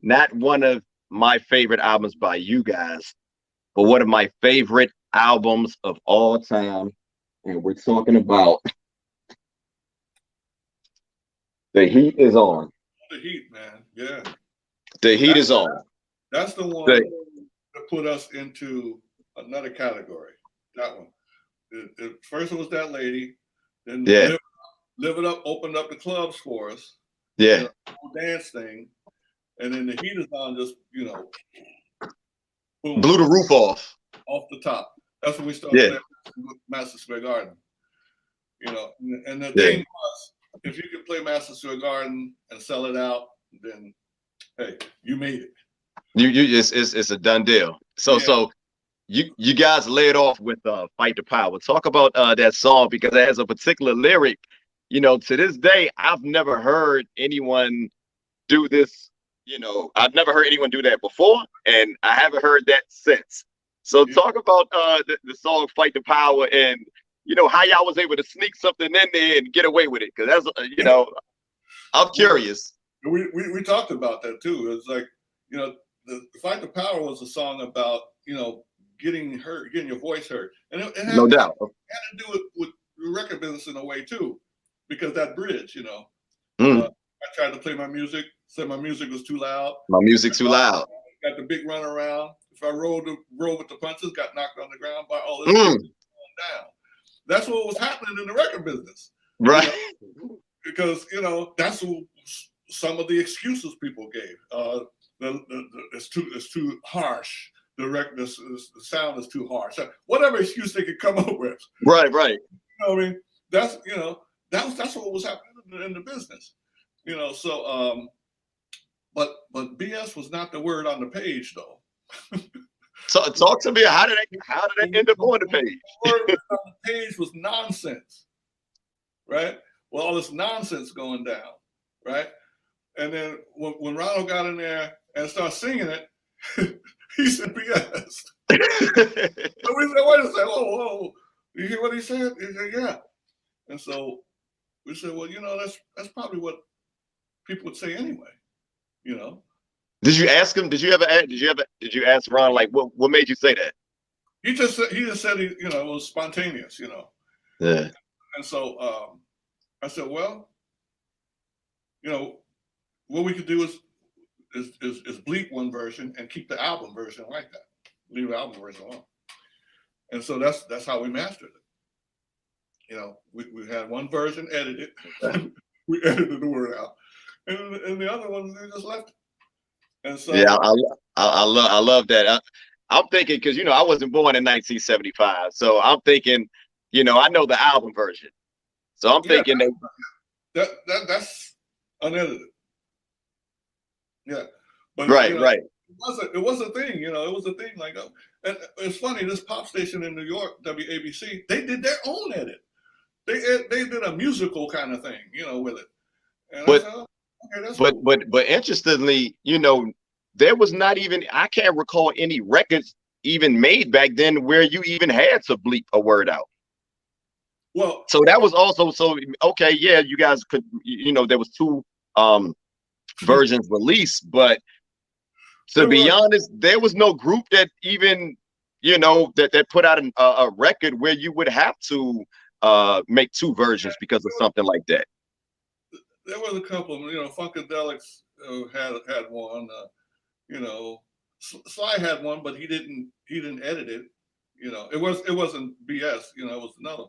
not one of my favorite albums by you guys, but one of my favorite albums of all time. And we're talking about The Heat Is On. The Heat, man, yeah. The Heat Is On. That's the one that put us into another category. That one. The first one was That Lady. Then Live It Up opened up the clubs for us. Yeah. The whole dance thing. And then The Heat Is On just, you know, boom, blew the roof off the top. That's when we started Madison Square Garden. You know, and the thing was, if you could play Madison Square Garden and sell it out, then hey, you made it. It's a done deal. So you guys laid off with Fight the Power. Talk about that song, because it has a particular lyric. You know, to this day, I've never heard anyone do this I've never heard anyone do that before, and I haven't heard that since. So talk about the song "Fight the Power" and how y'all was able to sneak something in there and get away with it, because that's I'm curious. We talked about that too. It's like, the "Fight the Power" was a song about getting your voice heard, and it No doubt. had to do with the record business in a way too, because that bridge, Mm. I tried to play my music, said my music was too loud. My music too loud. Got the big run around. If I rolled with the punches, got knocked on the ground by all this Mm. down. That's what was happening in the record business, Right. because that's some of the excuses people gave. It's too harsh. The sound is too harsh. Whatever excuse they could come up with. Right. I mean, that's what was happening in the business. So but BS was not the word on the page though. So talk to me. How did that end up on the page? The word on the page was nonsense, right? Well, all this nonsense going down, right? And then when Ronald got in there and started singing it, he said BS. So we said, wait a second, whoa, you hear what he said? He said, yeah. And so we said, well, that's probably what people would say anyway, Did you ask him? Did you ask Ron, like, what made you say that? He just said it was spontaneous, Yeah. And so I said, well, what we could do is bleep one version and keep the album version like that. Leave the album version alone. And so that's how we mastered it. We had one version edited. We edited the word out, and the other ones they just left it. And so yeah, I love that. I'm thinking, because I wasn't born in 1975, so I'm thinking, I know the album version, so I'm thinking that's unedited. Yeah, but right. It was a thing. It was a thing. Like, and it's funny. This pop station in New York, WABC, they did their own edit. They did a musical kind of thing, with it. And but I said, okay, that's but cool. but interestingly, there was not even, I can't recall any records even made back then where you even had to bleep a word out. Well, so that was also okay. Yeah, you guys could, there was two versions released, but to be honest, there was no group that even that put out a record where you would have to make two versions because of something like that. There was a couple of them, Funkadelics had one, Sly had one, but he didn't edit it. It wasn't BS, it was another.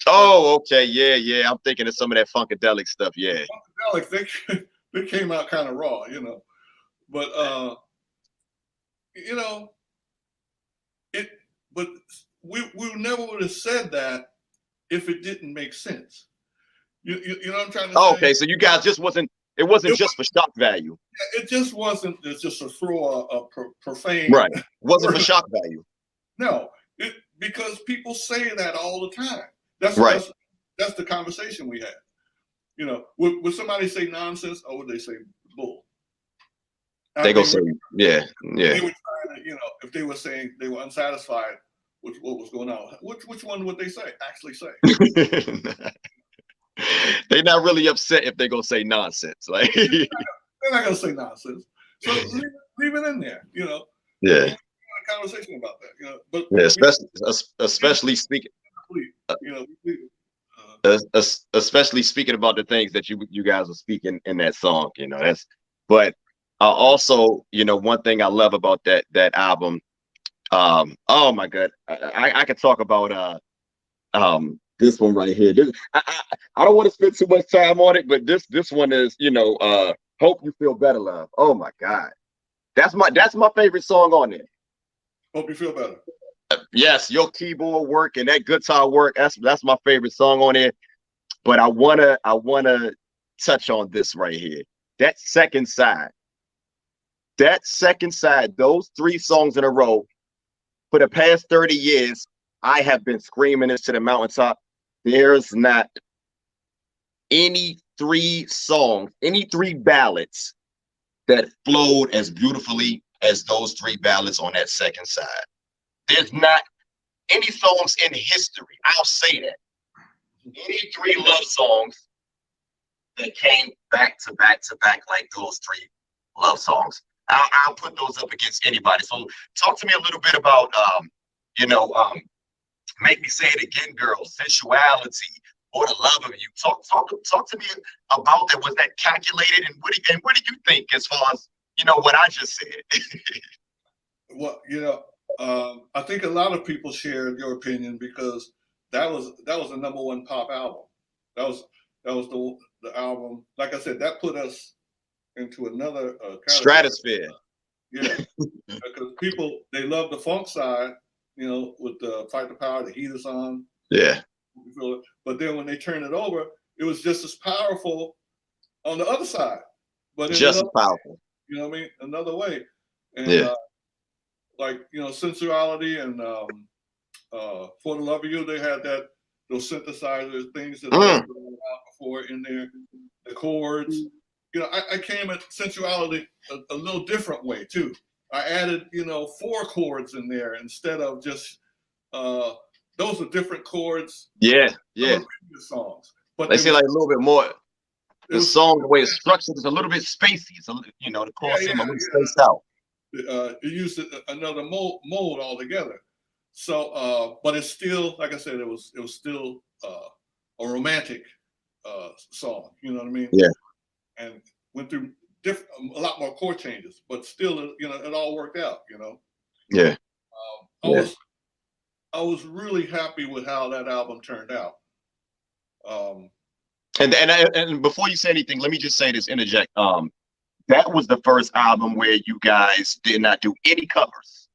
Oh, okay, yeah. I'm thinking of some of that Funkadelic stuff. Yeah, Funkadelics, they came out kind of raw, but but we never would have said that if it didn't make sense. You know what I'm trying to say? Okay, so you guys it wasn't just for shock value. It just wasn't. It's just to throw a profane. Right. It wasn't for shock value. No, because people say that all the time. That's the conversation we had. Would somebody say nonsense, or would they say bull? They go say, yeah. They were trying to, if they were saying they were unsatisfied with what was going on, which one would they actually say? They're not really upset if they're gonna say nonsense. Like they're not gonna say nonsense. So leave it in there, Yeah. A conversation about that, But yeah, especially speaking. Especially speaking about the things that you guys are speaking in that song, But also, one thing I love about that album. Oh my God, I could talk about this one right here. I don't want to spend too much time on it, but this one is, Hope You Feel Better, Love. Oh my God. That's my favorite song on there. Hope You Feel Better. Yes, your keyboard work and that guitar work, that's my favorite song on there. But I wanna touch on this right here. That second side, those 3 songs in a row, for the past 30 years, I have been screaming this to the mountaintop. There's not any 3 songs, any 3 ballads that flowed as beautifully as those 3 ballads on that second side. There's not any songs in history, I'll say that, any 3 love songs that came back to back to back like those 3 love songs. I'll put those up against anybody. So talk to me a little bit about, Make Me Say It Again, Girl, Sensuality, or The Love of You. Talk to me about that. Was that calculated? And what do you think as far as, what I just said? Well, I think a lot of people shared your opinion because that was the #1 pop album. That was the album. Like I said, that put us into another stratosphere. Yeah, because people, they love the funk side, with the Fight the Power, the Heat Is On. Yeah. But then when they turn it over, it was just as powerful on the other side. But just as powerful. You know what I mean? Another way. And yeah. Sensuality and For the Love of You, they had those synthesizer things that I out before in there, the chords. I came at Sensuality a little different way too. I added, 4 chords in there instead of just those are different chords. Yeah. Songs, but they say like a little bit more. The song, the way it's structured, is a little bit spacey. It's the chords seem a little spaced out. It used another mold altogether. So, but it's still, like I said, it was still a romantic song. You know what I mean? Yeah. And went through a lot more chord changes, but still, it all worked out. Yeah. I was really happy with how that album turned out. And before you say anything, let me just say this, interject. That was the first album where you guys did not do any covers.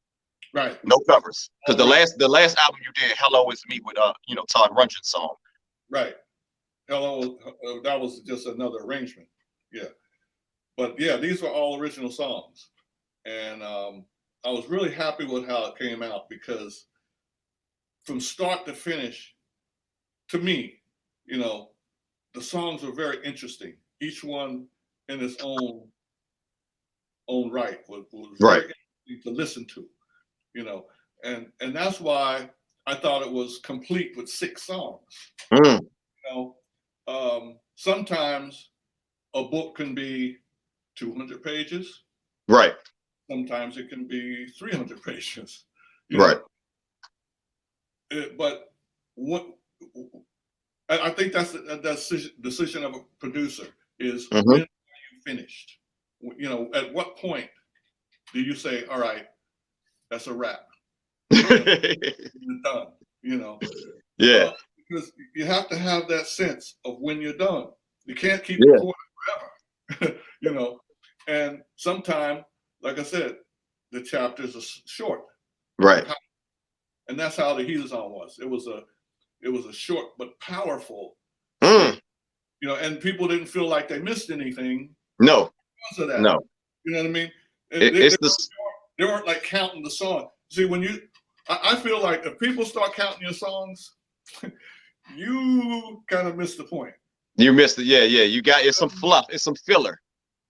Right. No covers. Because the last album you did, Hello Is Me, with Todd Rundgren's song. Right. Hello, that was just another arrangement. Yeah. But yeah, these were all original songs. And I was really happy with how it came out because from start to finish, to me, the songs were very interesting. Each one in its own right was very interesting to listen to, and that's why I thought it was complete with 6 songs. Sometimes a book can be 200 pages. Right. Sometimes it can be 300 pages. Right. But I think that's the decision of a producer is when are you finished? At what point do you say, all right, that's a wrap? You're done, Yeah. Because you have to have that sense of when you're done. You can't keep recording forever, and sometimes, like I said, the chapters are short. Right. And that's how the Heat Is On was. It was a short but powerful, and people didn't feel like they missed anything. No. Because of that. No. You know what I mean? They weren't like counting the song. See, I feel like if people start counting your songs, you kind of missed the point. You missed it. Yeah. It's some fluff. It's some filler.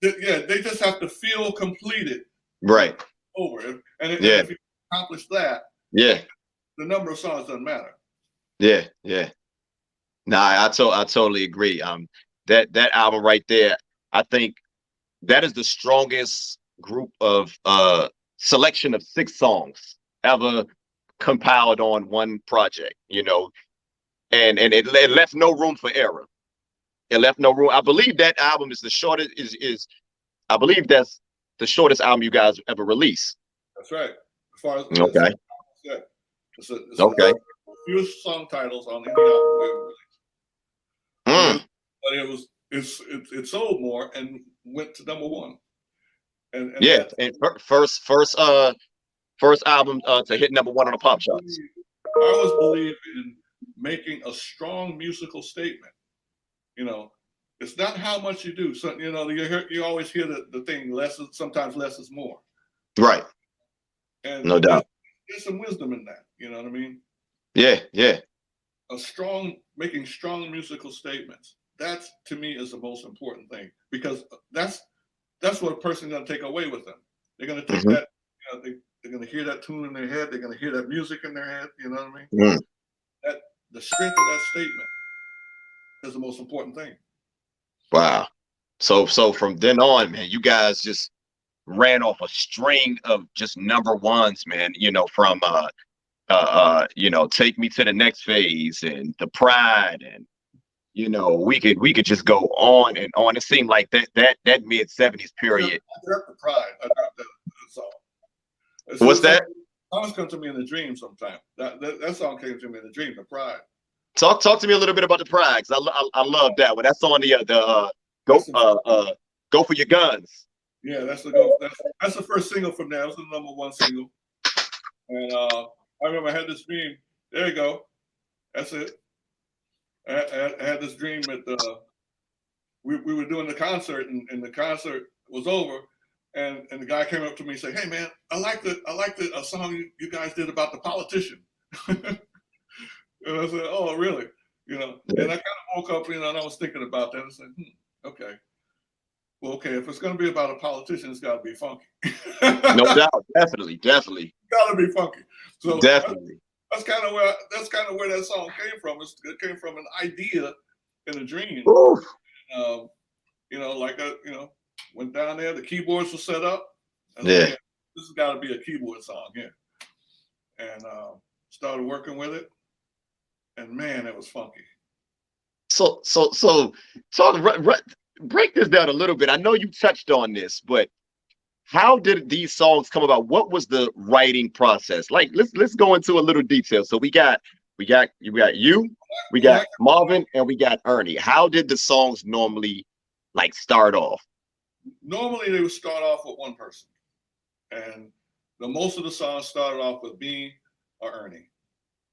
Yeah, they just have to feel completed. Right. Over. And if you accomplish that, the number of songs doesn't matter. Yeah. Nah, I totally agree. That album right there, I think that is the strongest group of selection of 6 songs ever compiled on one project, and it left no room for error. It left no room. I believe that album is the shortest. I believe that's the shortest album you guys ever released. That's right. As far as okay. It's okay. Few song titles on any album we ever released. But it sold more and went to #1. And first album to hit #1 on the pop charts. I always believe in making a strong musical statement. It's not how much you do. So you always hear the thing, sometimes less is more. Right. And no doubt. There's some wisdom in that. You know what I mean? Yeah. Making strong musical statements. That to me is the most important thing because that's that's what a person's going to take away with them. They're going to take Mhm. that, they're going to hear that tune in their head. They're going to hear that music in their head. You know what I mean? Mm. That the strength of that statement is the most important thing. Wow. So from then on, man, you guys just ran off a string of just number ones, man. From Take Me to the Next Phase and The Pride, and we could just go on and on. It seemed like that mid-70s period. I dropped The Pride. I dropped that song. What's that? Songs come to me in a dream sometimes. That song came to me in a dream, The Pride. Talk to me a little bit about The Pride, 'cause I love that one. That's on the Go For Your Guns. Yeah, that's the first single from there. It was the #1 single. And I remember I had this dream. There you go. That's it. I had this dream that we were doing the concert, and the concert was over, and the guy came up to me and said, "Hey man, I like the song you guys did about the politician." And I said, "Oh really?" And I kind of woke up, and I was thinking about that. I said, "Okay. Well, okay, if it's going to be about a politician, it's got to be funky." No doubt, definitely. Got to be funky. So definitely. That's kind of where that song came from. It came from an idea in a dream. Went down there. The keyboards were set up. And yeah. This has got to be a keyboard song, yeah. And started working with it, and man, it was funky. So break this down a little bit. I know you touched on this, but how did these songs come about? What was the writing process? Like, let's go into a little detail. So we got you, we got Marvin, and we got Ernie. How did the songs normally start off? Normally they would start off with one person, and most of the songs started off with me or Ernie.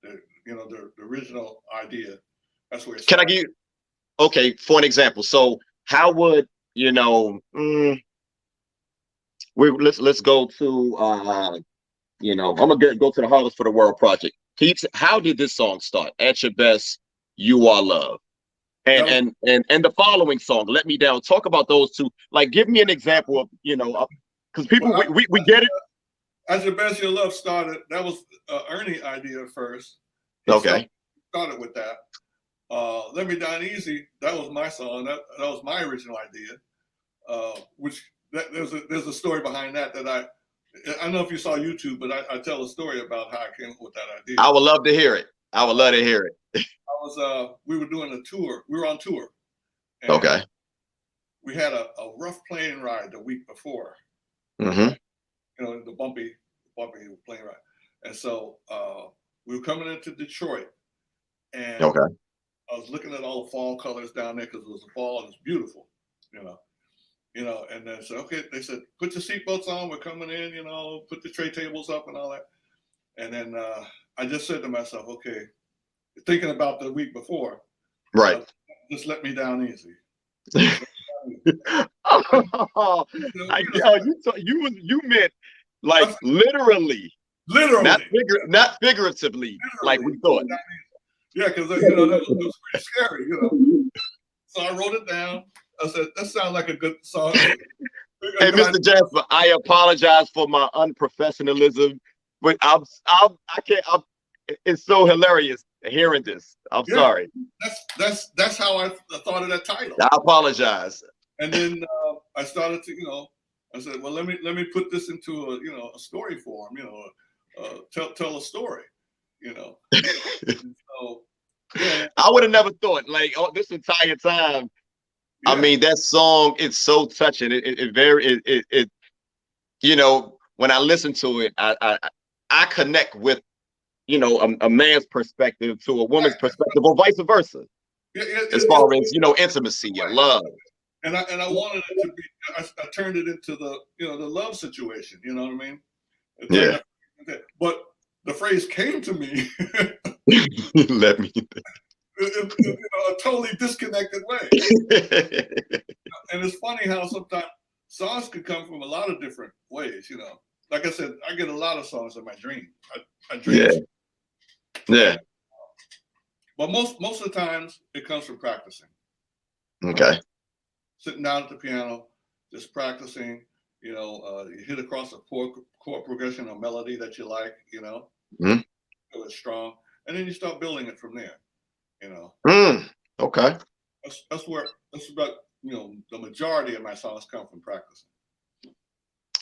The original idea. That's where it started. Can I give? Okay, for an example. So how would let's go to I'm gonna go to the Harvest for the World project. How did this song start? At Your Best, You Are Love, and the following song, Let Me Down. Talk about those two. Give me an example of because people we get it. At Your Best, Your Love started. That was Ernie idea first. Okay. Started with that. Let Me Down Easy. That was my song. That was my original idea. There's a story behind that I don't know if you saw YouTube, but I tell a story about how I came up with that idea. I would love to hear it. We were doing a tour. We were on tour. Okay. We had a rough plane ride the week before. Mm-hmm. The bumpy plane ride. And so we were coming into Detroit, and okay. I was looking at all the fall colors down there because it was the fall and it's beautiful, and then said, okay, they said, put your seatbelts on, we're coming in, put the tray tables up and all that. And then I just said to myself, okay, thinking about the week before, right? Just let me down easy. You meant literally, not figuratively, like we thought. Yeah, because that was pretty scary, So I wrote it down. I said, that sounds like a good song. Hey, Mr. Jasper, I apologize for my unprofessionalism, but I can't. It's so hilarious hearing this. I'm sorry. That's how I thought of that title. I apologize. And then I started to, I said, well, let me put this into a story form. Tell a story. So, yeah. I would have never thought this entire time. Yeah. I mean, that song, it's so touching. It when I listen to it, I connect with, a man's perspective to a woman's perspective, or vice versa. As far as, intimacy and love. And I wanted it to be, I turned it into the love situation, you know what I mean? Yeah. But the phrase came to me. Let me. In a totally disconnected way. And it's funny how sometimes songs could come from a lot of different ways, Like I said, I get a lot of songs in my dream. I dream. Yeah. But most of the times it comes from practicing. Okay. Sitting down at the piano just practicing. You know, you hit across a chord progression or melody that you like. You know, Mm. feel it's strong, and then you start building it from there. You know, Okay. that's about, you know, the majority of my songs come from practicing.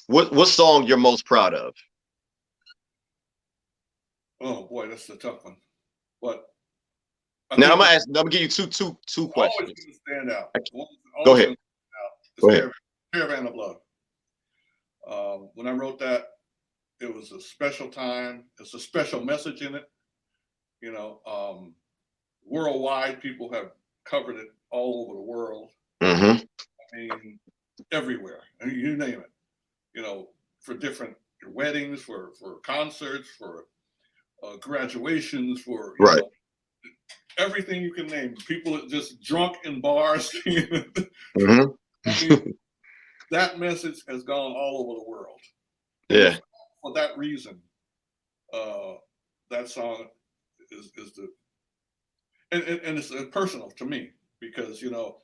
What song you're most proud of? Oh boy, that's a tough one. But Now I'm gonna give you two always questions. going to stand out. Go Always ahead. going to stand out. Go It's ahead. Caravan of Love. When I wrote that, it was a special time. It's a special message in it. You know, worldwide, people have covered it all over the world. Mm-hmm. I mean, everywhere. I mean, you name it. You know, for different weddings, for concerts, for graduations, for you Right. know, everything you can name. People just drunk in bars. Mm-hmm. I mean, that message has gone all over the world. And Yeah. for that reason, that song is the and it's personal to me because, you know,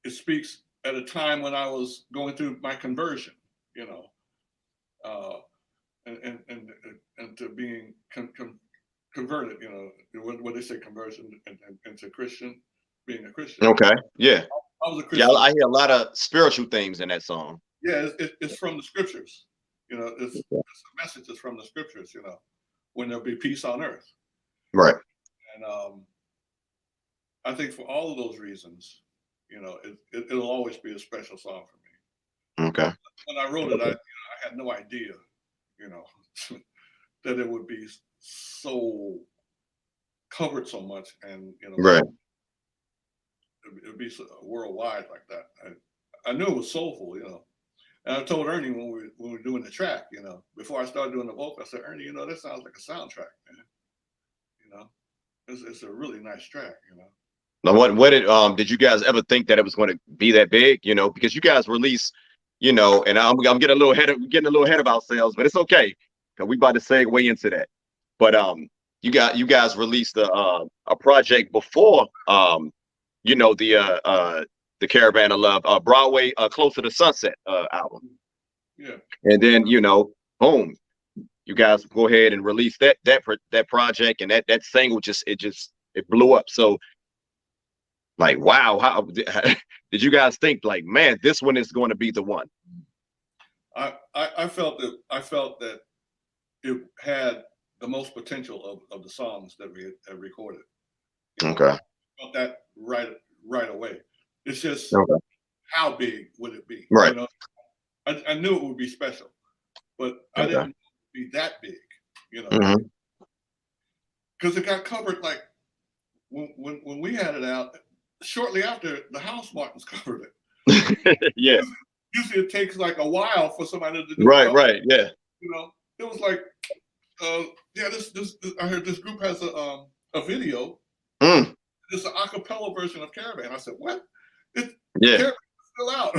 it speaks at a time when I was going through my conversion. You know, and to being converted. You know, what they say, conversion into Christian, being a Christian. Okay. Yeah. I was a Yeah. Christian. I hear a lot of spiritual themes in that song. Yeah, it's from the scriptures. You know, it's a message is from the scriptures. You know, when there'll be peace on earth. Right. And I think for all of those reasons, you know, it'll always be a special song for me. Okay. When I wrote it, I had no idea, you know, that it would be so covered so much, and you know, Right. it'd be so worldwide like that. I knew it was soulful, you know. And I told Ernie when we were doing the track, you know, before I started doing the vocal, I said, Ernie, you know, that sounds like a soundtrack, man. You know, it's a really nice track, you know. Now, what did you guys ever think that it was going to be that big? You know, because you guys released, you know, and I'm getting a little ahead of ourselves, but it's okay because we about to segue into that. But you guys released a project before you know, the Caravan of Love, Broadway, Closer to Sunset album. Yeah. And then, you know, boom, you guys go ahead and release that project, and that single it blew up. So like, wow, how did you guys think, like, man, this one is going to be the one? I felt that it had the most potential of the songs that we had recorded. You know, Okay. I felt that right away. It's just how big would it be? Right. You know, I knew it would be special, but I didn't know it would be that big. You know, because it got covered like when we had it out. Shortly after the House Martins covered it. Yeah. Usually it takes like a while for somebody to do Right. it. Right. Yeah. You know, it was like, yeah, this I heard this group has a video. It's an a cappella version of Caravan. I said, what? Yeah. Caravan's still out.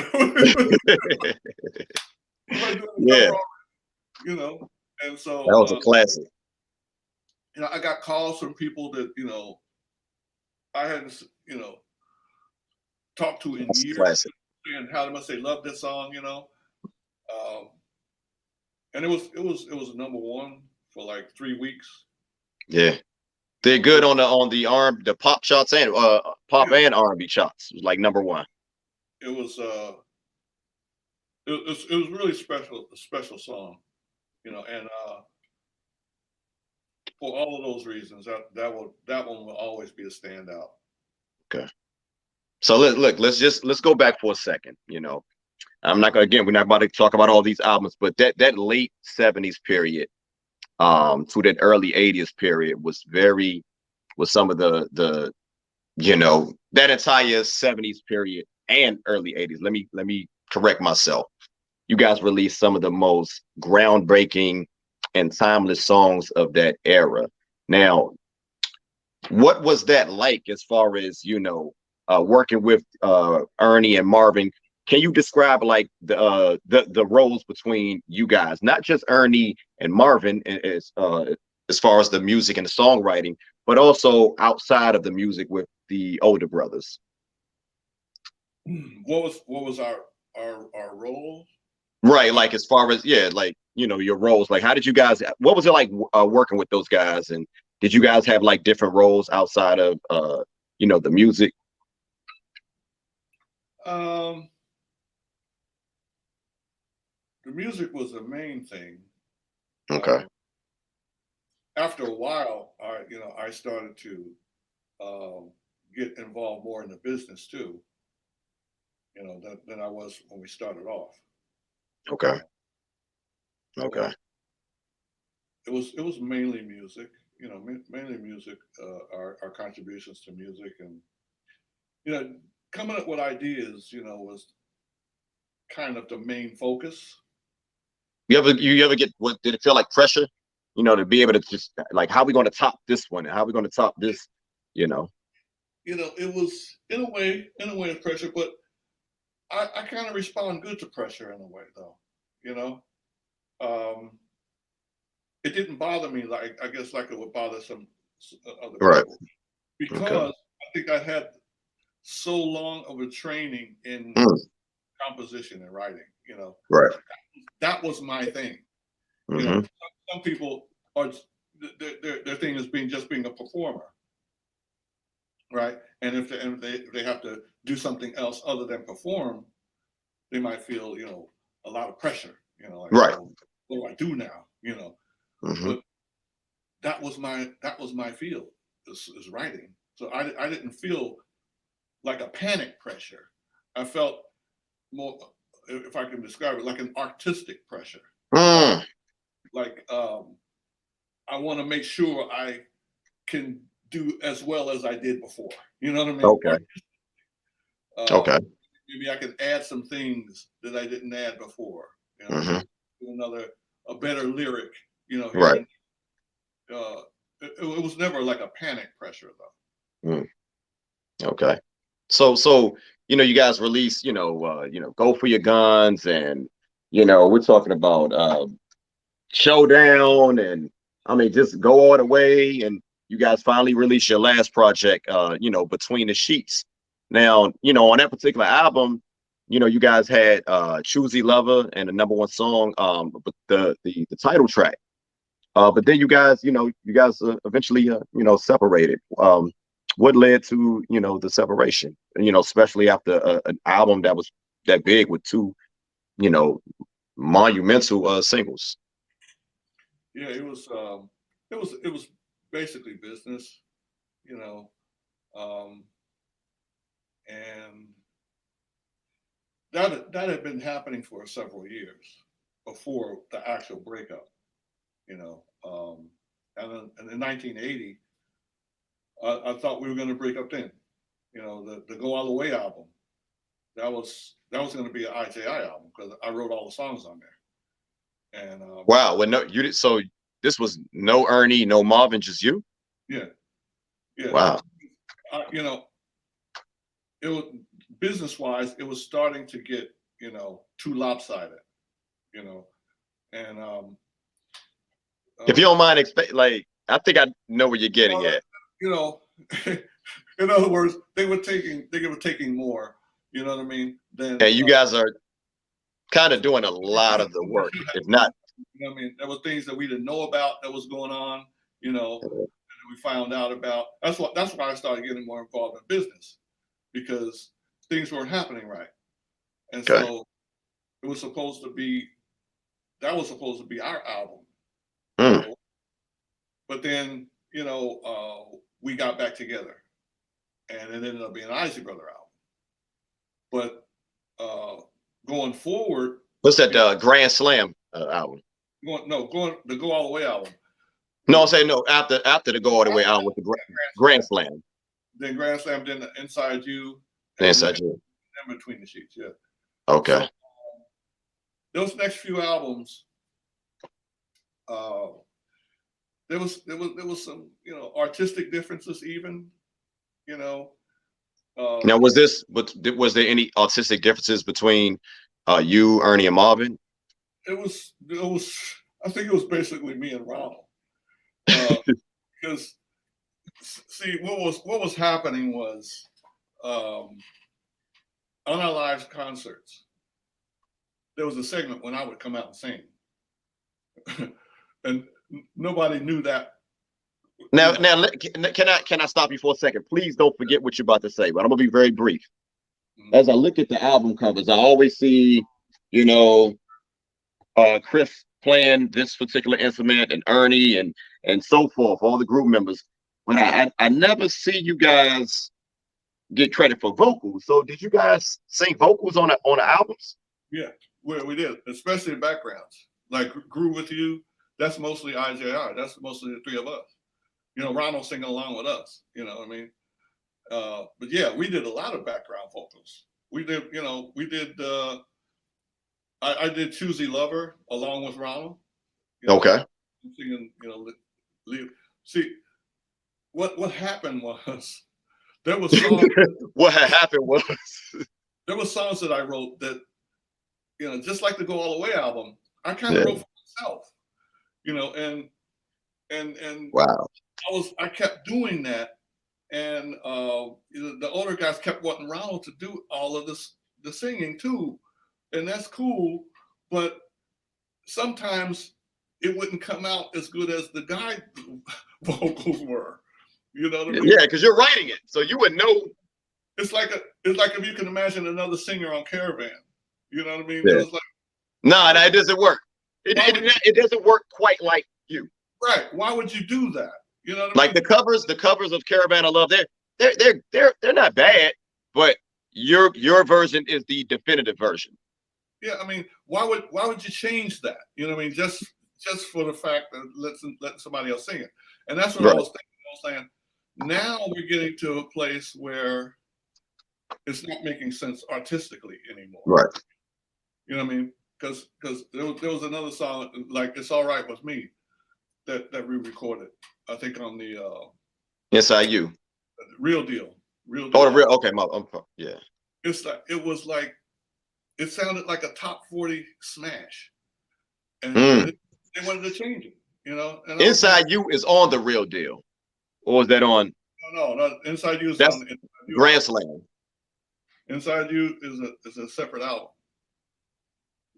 Yeah. You know, and so that was a classic. You know, I got calls from people that, you know, I hadn't, you know, talked to in years, Classic. and how much they love this song, you know. And it was #1 for like 3 weeks. Yeah, they're good on the pop charts and pop and R&B charts. It was like #1. It was really a special song, you know, and for all of those reasons, that one will always be a standout. Okay. So let's go back for a second. You know, we're not about to talk about all these albums, but that late 70s period to that early 80s period was some of the you know, that entire 70s period and early 80s. Let me correct myself. You guys released some of the most groundbreaking and timeless songs of that era. Now, what was that like as far as, you know, working with Ernie and Marvin? Can you describe like the roles between you guys, not just Ernie and Marvin, as far as the music and the songwriting, but also outside of the music with the older brothers? What was our role. Right, like as far as like your roles. Like, how did you guys? What was it like working with those guys? And did you guys have like different roles outside of the music? The music was the main thing. Okay. After a while, I started to get involved more in the business too. Than I was when we started off. Okay. Okay. It was mainly music. Mainly music. Our contributions to music, and coming up with ideas. Was kind of the main focus. You ever get, what did it feel like, pressure? To be able to just like, how are we going to top this one? And how are we going to top this? It was in a way of pressure, but I kind of respond good to pressure in a way, though. It didn't bother me like it would bother some other people, Right. because Okay. I think I had so long of a training in composition and writing. Right. That was my thing. Mm-hmm. Some people are their thing is being a performer, right? And if they have to do something else other than perform, they might feel a lot of pressure. Like, Right. oh, what do I do now? Mm-hmm. But that was my field is writing. So I didn't feel like a panic pressure. I felt more, if I can describe it, like an artistic pressure. Like I want to make sure I can do as well as I did before. You know what I mean? Okay. Okay. Maybe I can add some things that I didn't add before. Do a better lyric. Here Right. It was never like a panic pressure though. Okay. So you guys release Go For Your Guns, and we're talking about Showdown, and I mean just Go All The Way, and you guys finally released your last project, Between the Sheets. Now, on that particular album, you guys had Choosy Lover and the #1 song, but the title track. But then you guys eventually separated. What led to the separation? Especially after an album that was that big with two monumental singles. Yeah, it was basically business, and that had been happening for several years before the actual breakup, and in 1980, I thought we were going to break up then. The Go All The Way album, that was going to be an IJI album because I wrote all the songs on there. And wow, well, no, you did. So this was no Ernie, no Marvin, just you. Yeah. Wow. It was business wise, it was starting to get too lopsided, and if you don't mind, like, I think I know where you're getting at. In other words, they were taking more. You know what I mean? Yeah, you guys are kind of doing a lot of the work, if not. You know what I mean? There were things that we didn't know about that was going on. And we found out about. That's why I started getting more involved in business, because things weren't happening right, and so it was supposed to be. That was supposed to be our album. But then we got back together, and it ended up being an Isley Brothers album. But going forward, what's that Grand Slam album? The Go All The Way album. No, I'm saying no. After the Go All The Way album with the Grand Slam. Then Grand Slam, then Inside You. Inside You. And Between the Sheets, yeah. Okay. So, those next few albums, there was some artistic differences even. Now, was there any artistic differences between you, Ernie, and Marvin? It was. I think it was basically me and Ronald. Because see, what was happening was on our live concerts, there was a segment when I would come out and sing, and nobody knew that. Now, can I stop you for a second? Please don't forget what you're about to say, but I'm gonna be very brief. As I look at the album covers, I always see, you know, Chris playing this particular instrument, and Ernie, and so forth, all the group members. But I never see you guys get credit for vocals. So did you guys sing vocals on the albums? Yeah, we did, especially backgrounds. Like Grew With You, that's mostly IJR. That's mostly the three of us. You know, Ronald singing along with us. You know what I mean? But yeah, we did a lot of background vocals. We did, you know, I did Choosy Lover along with Ronald. You know, Okay. Singing, you know, see, what happened was there was songs. What had happened was there were songs that I wrote that, you know, just like the Go All the Way album, I kind of wrote for myself, you know, and wow. I kept doing that, and the older guys kept wanting Ronald to do all of the singing too, and that's cool, but sometimes it wouldn't come out as good as the guy vocals were. You know what I mean? Yeah, because you're writing it, so you would know. It's like if you can imagine another singer on Caravan. You know what I mean? Yeah. It was like, no, it doesn't work. It doesn't work quite like you. Right? Why would you do that? You know what I Like mean? the covers of Caravan of Love, they're not bad, but your version is the definitive version. Yeah, I mean, why would you change that? You know what I mean? Just for the fact that let somebody else sing it. And that's what I was thinking. I was saying, now we're getting to a place where it's not making sense artistically anymore. Right. You know what I mean? Because there was another song like "It's All Right With Me" that we recorded. I think on the Inside You. Real Deal. Oh, the real. Okay, yeah. It sounded like a top 40 smash, and they wanted to change it. You know. And Inside You is on the Real Deal, or is that on? No. Inside You is that's on Grand Slam. Inside You is a separate album.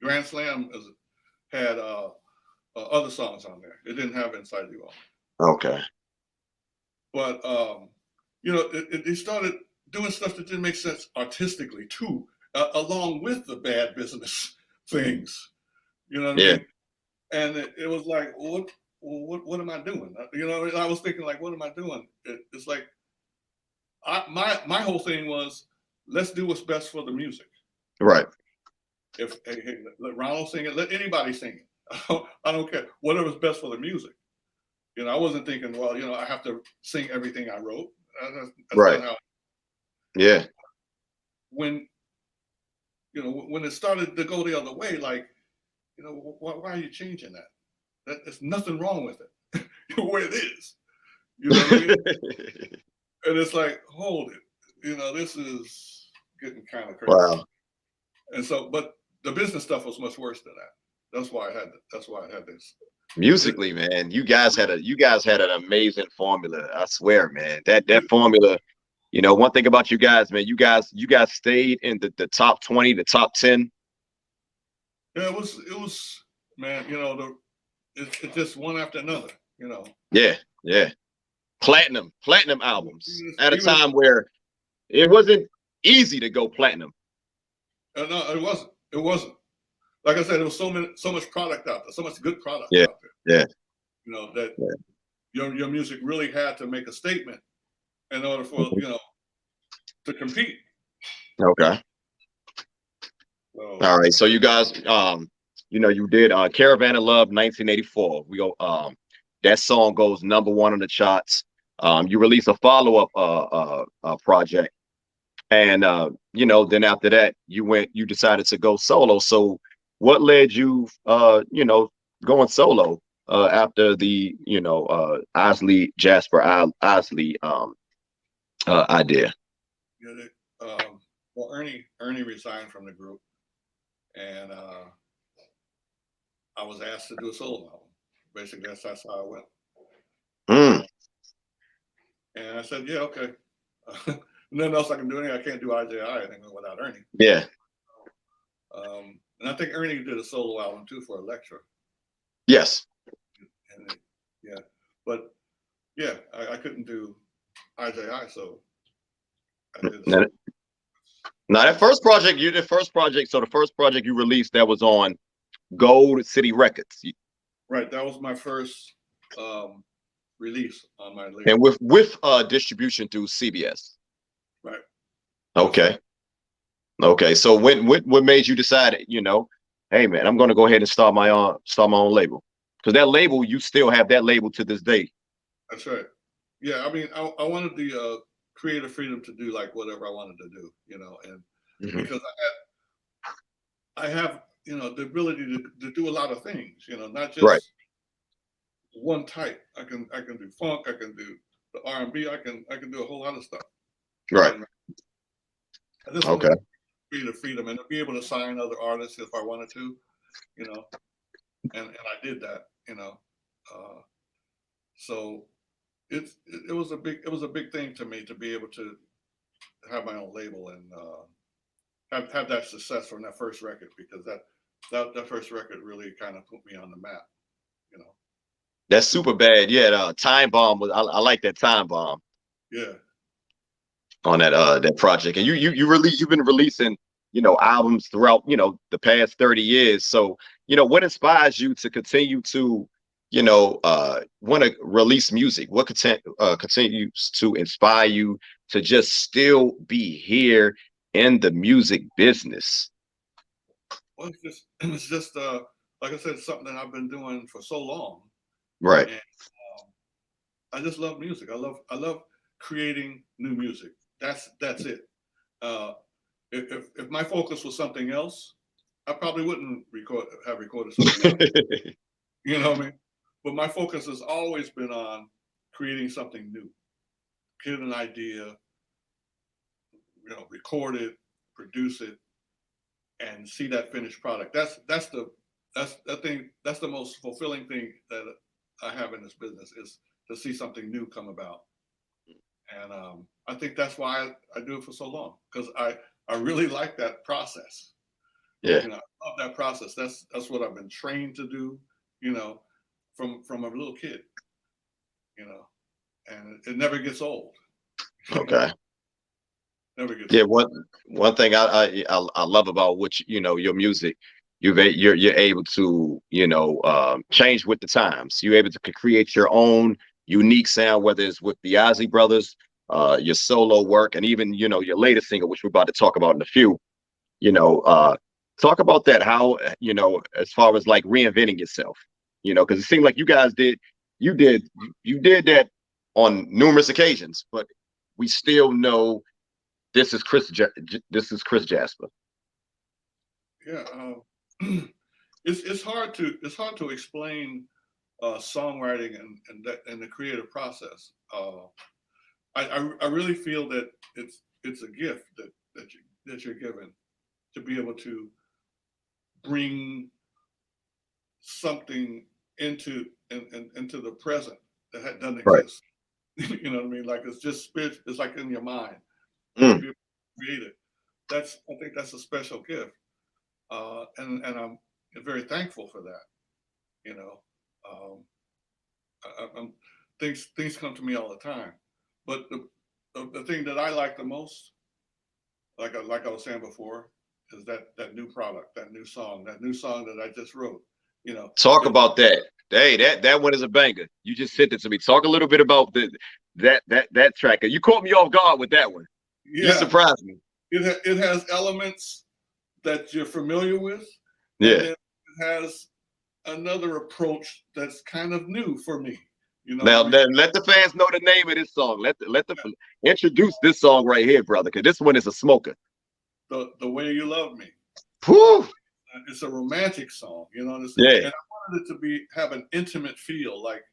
Grand Slam had other songs on there. It didn't have Inside You on. Okay. But you know, they started doing stuff that didn't make sense artistically too, along with the bad business things. You know what I mean? And it was like, what am I doing? You know, I was thinking like, what am I doing? It's like, my whole thing was, let's do what's best for the music. Right. Hey, let Ronald sing it. Let anybody sing it. I don't care. Whatever's best for the music. You know, I wasn't thinking, well, you know, I have to sing everything I wrote. That's right. Not how. Yeah. When it started to go the other way, like, you know, why are you changing that? There's nothing wrong with it. The way it is. You know what I mean? And it's like, hold it. You know, this is getting kind of crazy. Wow. And so, but the business stuff was much worse than that. That's why I had this. Musically, man, you guys had an amazing formula. I swear, man. That formula, you know, one thing about you guys, man, you guys stayed in the top 20, the top 10. Yeah, it was, man, you know, it just one after another, you know. Yeah. Platinum albums at a time where it wasn't easy to go platinum. No, it wasn't. Like I said, there was so much product out there, so much good product out there. Yeah. You know, that your music really had to make a statement in order for, you know, to compete. Okay. So, all right. So you guys, you know, you did Caravan of Love 1984. We go that song goes #1 on the charts. You release a follow-up project. And you know, then after that, you decided to go solo. So what led you you know, going solo after the, you know, Isley Jasper Isley idea? Yeah, well, Ernie resigned from the group, and I was asked to do a solo album. Basically, that's how I went. And I said, yeah, okay. Nothing else I can do. I can't do IJI anything without Ernie. Yeah. And I think Ernie did a solo album too for Elektra. Yes. And yeah, but yeah, I couldn't do IJI, so I did. Now, that first project, so the first project you released that was on Gold City Records. Right, that was my first release on my label. And with distribution through CBS. Right. Okay. Okay. So what made you decide, hey man, I'm gonna go ahead and start my own label? Because that label, you still have that label to this day. That's right. Yeah, I mean, I wanted the creative freedom to do like whatever I wanted to do, and because I have the ability to do a lot of things, not just one type. I can do funk, I can do the R&B, I can do a whole lot of stuff. Right. And I just wanted to creative freedom and to be able to sign other artists if I wanted to, and I did that, so it was a big thing to me to be able to have my own label and have that success from that first record, because that first record really kind of put me on the map, That's super bad. Yeah, Time Bomb was. I like that Time Bomb. Yeah. On that project, and you've been releasing albums throughout the past 30 years. So what inspires you to continue to want to release music? What continues to inspire you to just still be here in the music business? Well, it's just like I said, something that I've been doing for so long. Right. And, I just love music. I love creating new music. That's it. If my focus was something else, I probably wouldn't have recorded something else. You know what I mean? But my focus has always been on creating something new. Get an idea, record it, produce it, and see that finished product. That's the most fulfilling thing that I have in this business, is to see something new come about. And I think that's why I do it for so long, because I really like that process. Yeah. I love that process. That's what I've been trained to do, from a little kid, and it never gets old. Okay. Never gets old. old. One thing I love about your music, you're able to change with the times. You're able to create your own unique sound, whether it's with the Isley Brothers, your solo work, and even your latest single, which we're about to talk about in a few. Talk about that. How as far as like reinventing yourself, because it seemed like you guys did that on numerous occasions, but we still know this is Chris Jasper. Yeah, it's hard to explain songwriting and the creative process. I really feel that it's a gift that you're given to be able to bring something into the present that doesn't exist. Right. You know what I mean? Like it's just spirit. It's like in your mind. To be able to create it. I think that's a special gift, and I'm very thankful for that. Things come to me all the time, but the thing that I like the most, like I was saying before, is that new product, that new song that I just wrote. Talk about that. Hey, that one is a banger. You just sent it to me. Talk a little bit about that track. You caught me off guard with that one. Yeah. You surprised me. It has elements that you're familiar with. Yeah. And it has another approach that's kind of new for me. Now, let the fans know the name of this song. Let the introduce this song right here, brother, because this one is a smoker. The Way You Love Me. Whew. It's a romantic song, Yeah. And I wanted it to have an intimate feel, like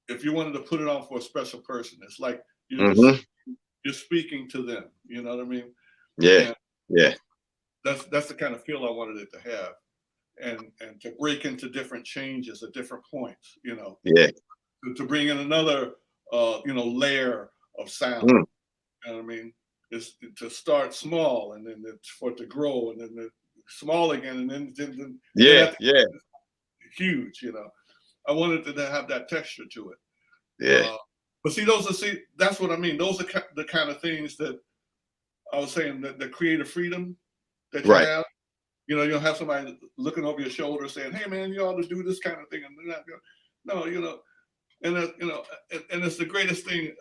if you wanted to put it on for a special person, it's like you're speaking to them. You know what I mean? Yeah. Yeah. That's the kind of feel I wanted it to have, and to break into different changes at different points. Yeah. To bring in another layer of sound. Mm. You know what I mean? is to start small, and then for it to grow, and then small again, and then Yeah, yeah, huge. I wanted to have that texture to it. yeah. But see, that's what I mean. Those are the kind of things that I was saying, that the creative freedom that you Right. have. You don't have somebody looking over your shoulder saying, "Hey, man, you ought to do this kind of thing," and that. No, and and it's the greatest thing.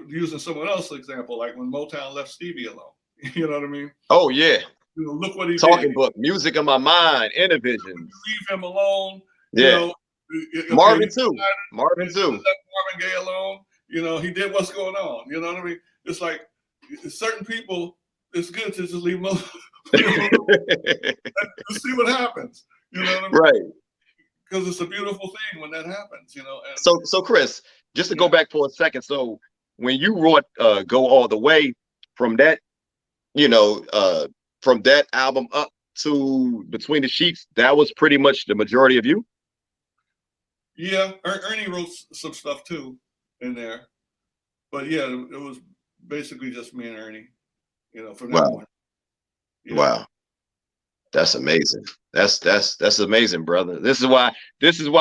Using someone else's example, like when Motown left Stevie alone. You know what I mean? Oh yeah. Look what he Talking did. book, music of my mind, Intervisions. Leave him alone. Yeah. Okay, Marvin too. Marvin let too. Marvin Gaye alone. He did what's going on. You know what I mean? It's like certain people, it's good to just leave them alone. To see what happens. You know what I mean? Right. Because it's a beautiful thing when that happens. And So Chris, just to go back for a second. So when you wrote Go All the Way, from that, from that album up to Between the Sheets, that was pretty much the majority of you? Yeah, Ernie wrote some stuff too in there. But yeah, it was basically just me and Ernie, from that point. Yeah. Wow. That's amazing. That's amazing, brother. This is why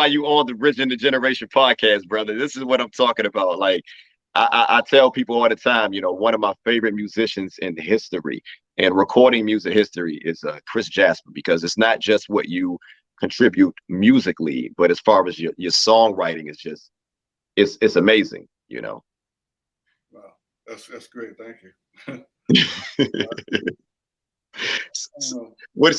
you on the Bridging the Generation podcast, brother. This is what I'm talking about. Like I tell people all the time, one of my favorite musicians in history and recording music history is Chris Jasper, because it's not just what you contribute musically, but as far as your songwriting is just it's amazing, Wow, that's great. Thank you. So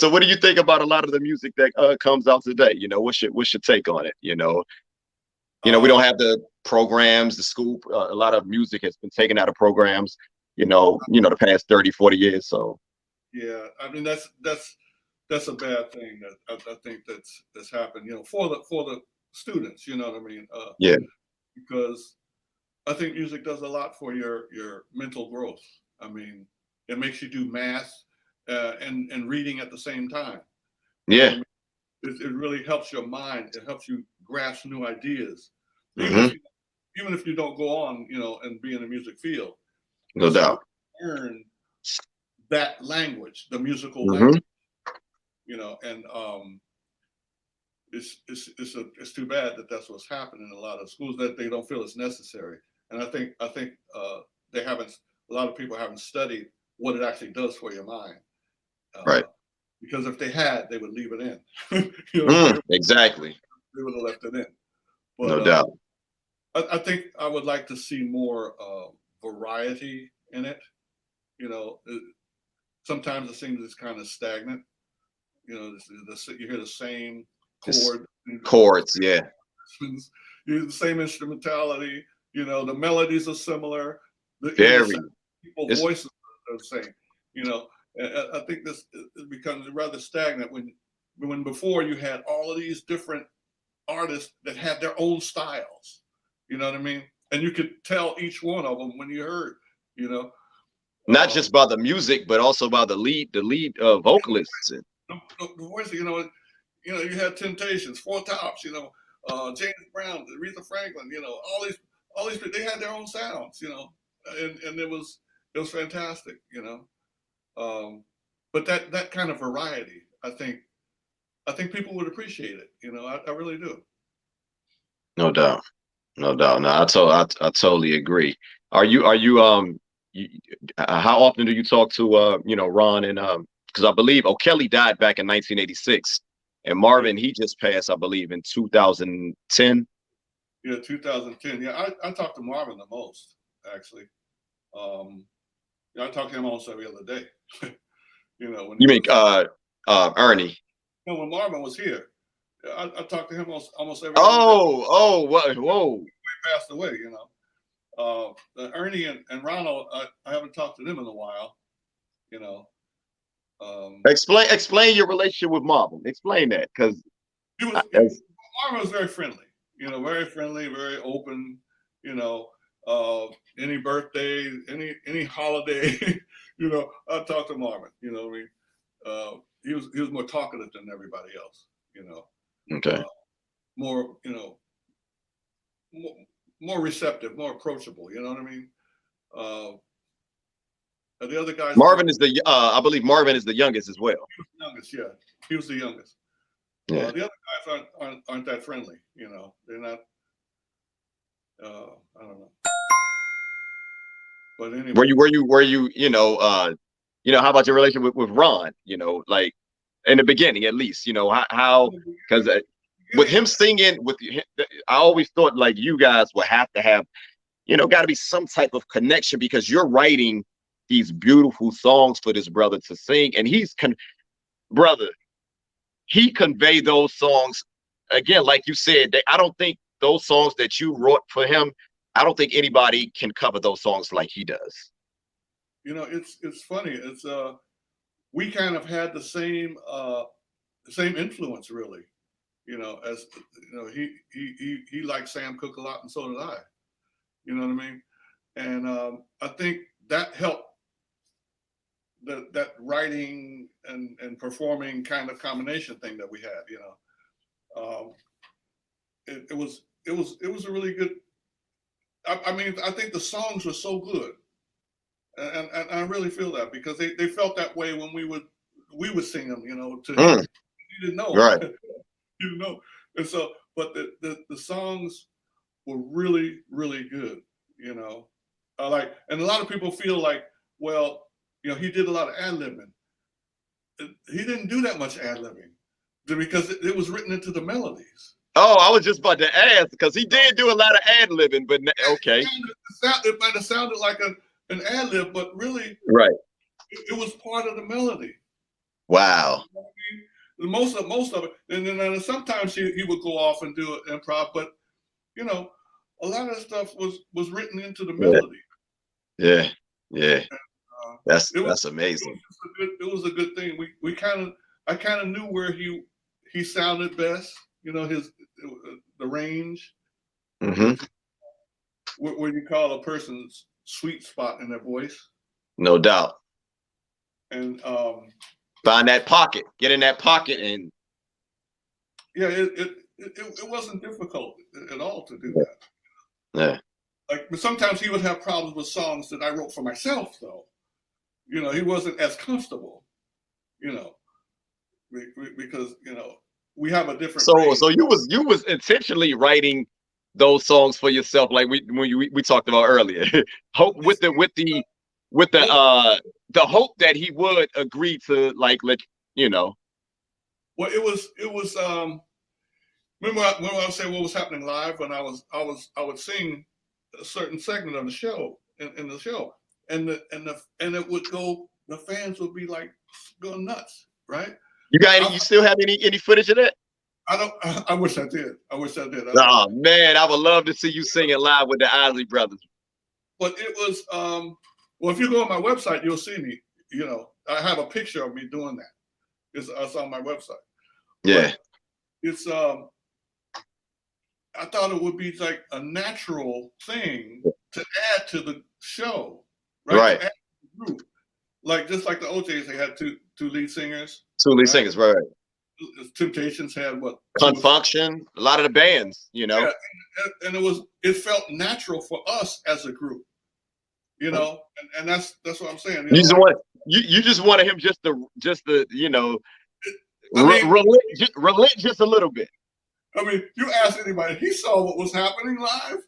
what do you think about a lot of the music that comes out today? What's your take on it? We don't have the programs, the school. A lot of music has been taken out of programs. The past 30, 40 years. So yeah, I mean that's a bad thing that I think that's happened. For the students. You know what I mean? Yeah. Because I think music does a lot for your mental growth. I mean, it makes you do math and reading at the same time. Yeah. It really helps your mind. It helps you grasp new ideas, Mm-hmm. even if you don't go on, and be in the music field. No doubt. Learn that language, the musical Mm-hmm. language, and it's too bad that that's what's happening in a lot of schools, that they don't feel it's necessary. And I think they haven't. A lot of people haven't studied what it actually does for your mind. Right. Because if they had, they would leave it in. Exactly. They would have left it in. But, no doubt. I think I would like to see more variety in it. Sometimes it seems it's kind of stagnant. You hear the same chords, yeah. You the same instrumentality. The melodies are similar. People's voices are the same. I think this becomes rather stagnant when before you had all of these different artists that had their own styles. You know what I mean? And you could tell each one of them when you heard. Not just by the music, but also by the lead vocalists. The voice, you had Temptations, Four Tops, James Brown, Aretha Franklin, all these they had their own sounds, and it was fantastic, but that kind of variety, I think people would appreciate it, I really do. No doubt. No, I totally agree. Are you how often do you talk to Ron and because I believe O'Kelly died back in 1986 and Marvin, he just passed, I believe, in 2010. Yeah, 2010. Yeah, I talk to Marvin the most, actually. I talk to him almost every other day. When you mean Ernie? No, when Marvin was here, I talked to him almost every. Whoa! He passed away, Ernie and Ronald, I haven't talked to them in a while. Explain your relationship with Marvin. Explain that, because Marvin was very friendly. Very friendly, very open. Any birthday, any holiday, I talked to Marvin. He was more talkative than everybody else. Okay. More, more receptive, more approachable. You know what I mean? The other guy's Marvin is the I believe Marvin is the youngest as well. He was the youngest, yeah. He was the youngest. Yeah. The other guys aren't that friendly, you know. They're not. I don't know. But anyway, were you how about your relationship with Ron? You know, like in the beginning, at least, you know, how because with him singing I always thought like you guys would have to have, got to be some type of connection because you're writing these beautiful songs for this brother to sing, and brother, he conveyed those songs again, like you said. I don't think those songs that you wrote for him, I don't think anybody can cover those songs like he does. You know, it's funny. It's we kind of had the same influence, really. You know, as you know, he liked Sam Cooke a lot, and so did I. You know what I mean? And I think that helped that writing and performing kind of combination thing that we had. You know, it was a really good. I mean, I think the songs were so good, and I really feel that because they felt that way when we would sing them. You know, to him. You didn't know, right? You didn't know, and so but the songs were really, really good. You know, and a lot of people feel like, well, you know, he did a lot of ad-libbing. He didn't do that much ad-libbing because it was written into the melodies. Oh, I was just about to ask because he did do a lot of ad-libbing, but okay. It might have sounded like an ad-lib, but really, right, it was part of the melody. Wow. You know what I mean? Most of it, and then sometimes he would go off and do an improv, but you know, a lot of the stuff was written into the melody. Yeah. And, that's amazing. It was a good thing. I kind of knew where he sounded best. You know, the range. Mm-hmm. What you call a person's sweet spot in their voice. No doubt. And find that pocket, get in that pocket, and yeah, it wasn't difficult at all to do that. Yeah. But sometimes he would have problems with songs that I wrote for myself, though. You know, he wasn't as comfortable. You know, because you know we have a different. So you was intentionally writing those songs for yourself, like we talked about earlier. Hope with the hope that he would agree to like let you know. Well, it was. Remember when I was saying what was happening live when I would sing a certain segment of the show in the show, and it would go. The fans would be like going nuts, right? You got you still have any footage of that? I wish I did. Oh man, I would love to see you singing live with the Isley Brothers. But it was well, if you go on my website, you'll see me. You know, I have a picture of me doing that. It's on my website. Yeah. But it's I thought it would be like a natural thing to add to the show, right? Right. To add to the group. Like just like the OJs, they had two lead singers. Two lead singers, right? Temptations had what? Confunction. A lot of the bands, you know. Yeah, and it felt natural for us as a group, you know, and that's what I'm saying. You just wanted him just to you know, relent just a little bit. I mean, you ask anybody, he saw what was happening live.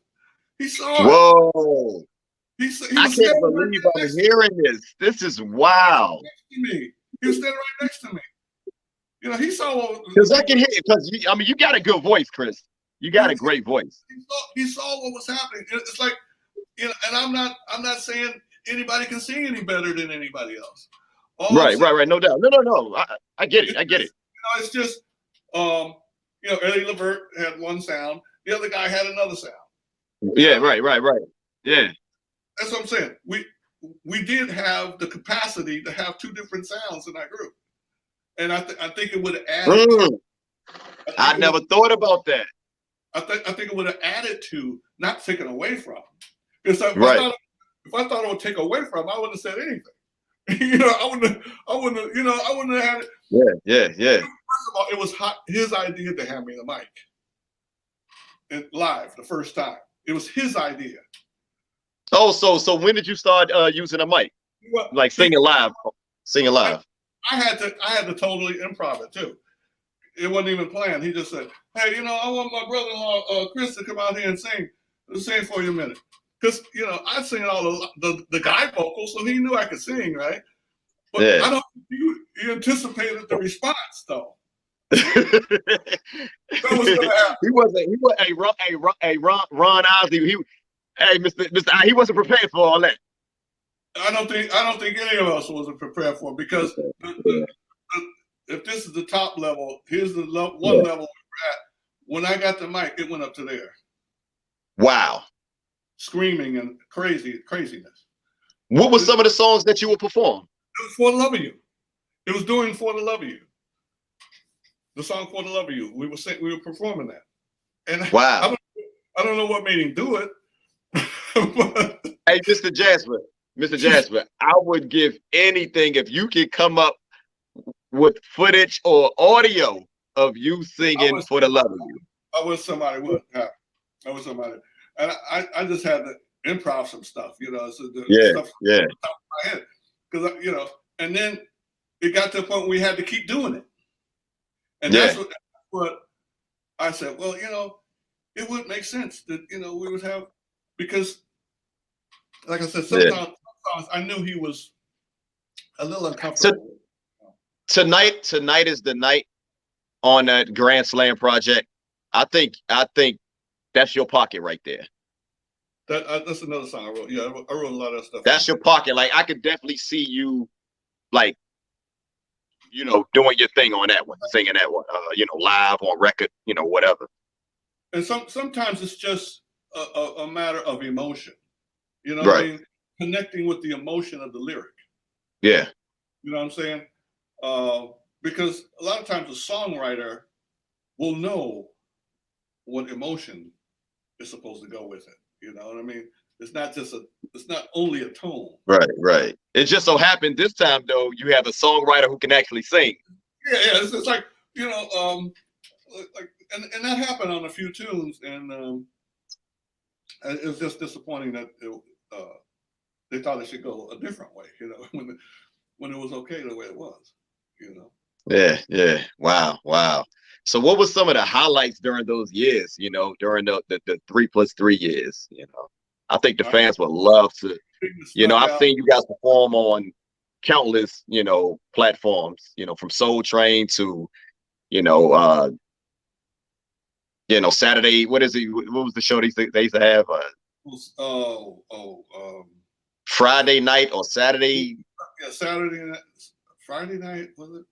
He saw it. Whoa. He I can't believe I'm hearing this. This is wow. He was standing right next to me. You know, he saw what. Because I can hear it. Because I mean, you got a good voice, Chris. You got a great voice. He saw what was happening. It's like, you know, and I'm not saying anybody can sing any better than anybody else. Right. No doubt. No. I get it. You know, it's just, you know, Eddie Levert had one sound. The other guy had another sound. Yeah. Right. Yeah. That's what I'm saying. We did have the capacity to have two different sounds in that group, and I think it would have added. I never thought about that. I think it would have added to, not taken away from. Because if I thought it would take away from, I wouldn't have said anything. You know, I wouldn't have had it. Yeah. First of all, it was his idea to hand me the mic live the first time. It was his idea. Oh, so when did you start using a mic? like singing live, singing live. I had to totally improv it too. It wasn't even planned. He just said, "Hey, I want my brother-in-law Chris to come out here and sing for you a minute." Because I sing all the guy vocals, so he knew I could sing, right? But Yeah. I don't think you anticipated the response though. That was gonna happen. He wasn't. Ron Isley. Mr. He wasn't prepared for all that. I don't think any of us wasn't prepared for it because if this is the top level, here's the one level we're at. When I got the mic, it went up to there. Wow. Screaming and craziness. What were some of the songs that you would perform? It was For the Love of You. It was doing For the Love of You. The song For the Love of You. We were performing that. And wow. I don't know what made him do it. Hey, Mr. Jasper, I would give anything if you could come up with footage or audio of you singing For the Love of You. I wish somebody would. I wish somebody. And I just had to improv some stuff, so the stuff yeah. Top of my head. Because, and then it got to the point where we had to keep doing it. And that's what I said, well, it would make sense that, we would have, because like I said, sometimes I knew he was a little uncomfortable. So, tonight is the night on that Grand Slam project. I think that's your pocket right there. That's another song I wrote. Yeah, I wrote a lot of stuff. That's your pocket. Like I could definitely see you, like, doing your thing on that one, singing that one, live on record, whatever. And sometimes it's just a matter of emotion. Right. What I mean? Connecting with the emotion of the lyric. Yeah. You know what I'm saying? Because a lot of times a songwriter will know what emotion is supposed to go with it. You know what I mean? It's not only a tone. Right. It just so happened this time though, you have a songwriter who can actually sing. Yeah. It's like, and that happened on a few tunes, and it was just disappointing that they thought it should go a different way, when it was okay the way it was, Yeah. Wow. So what was some of the highlights during those years, during the 3+3 years, I think the fans would love to, I've seen you guys perform on countless, platforms, from Soul Train to, Saturday. What is it? What was the show they used to have? Friday night or Saturday? Yeah, Saturday night, Friday night, was it?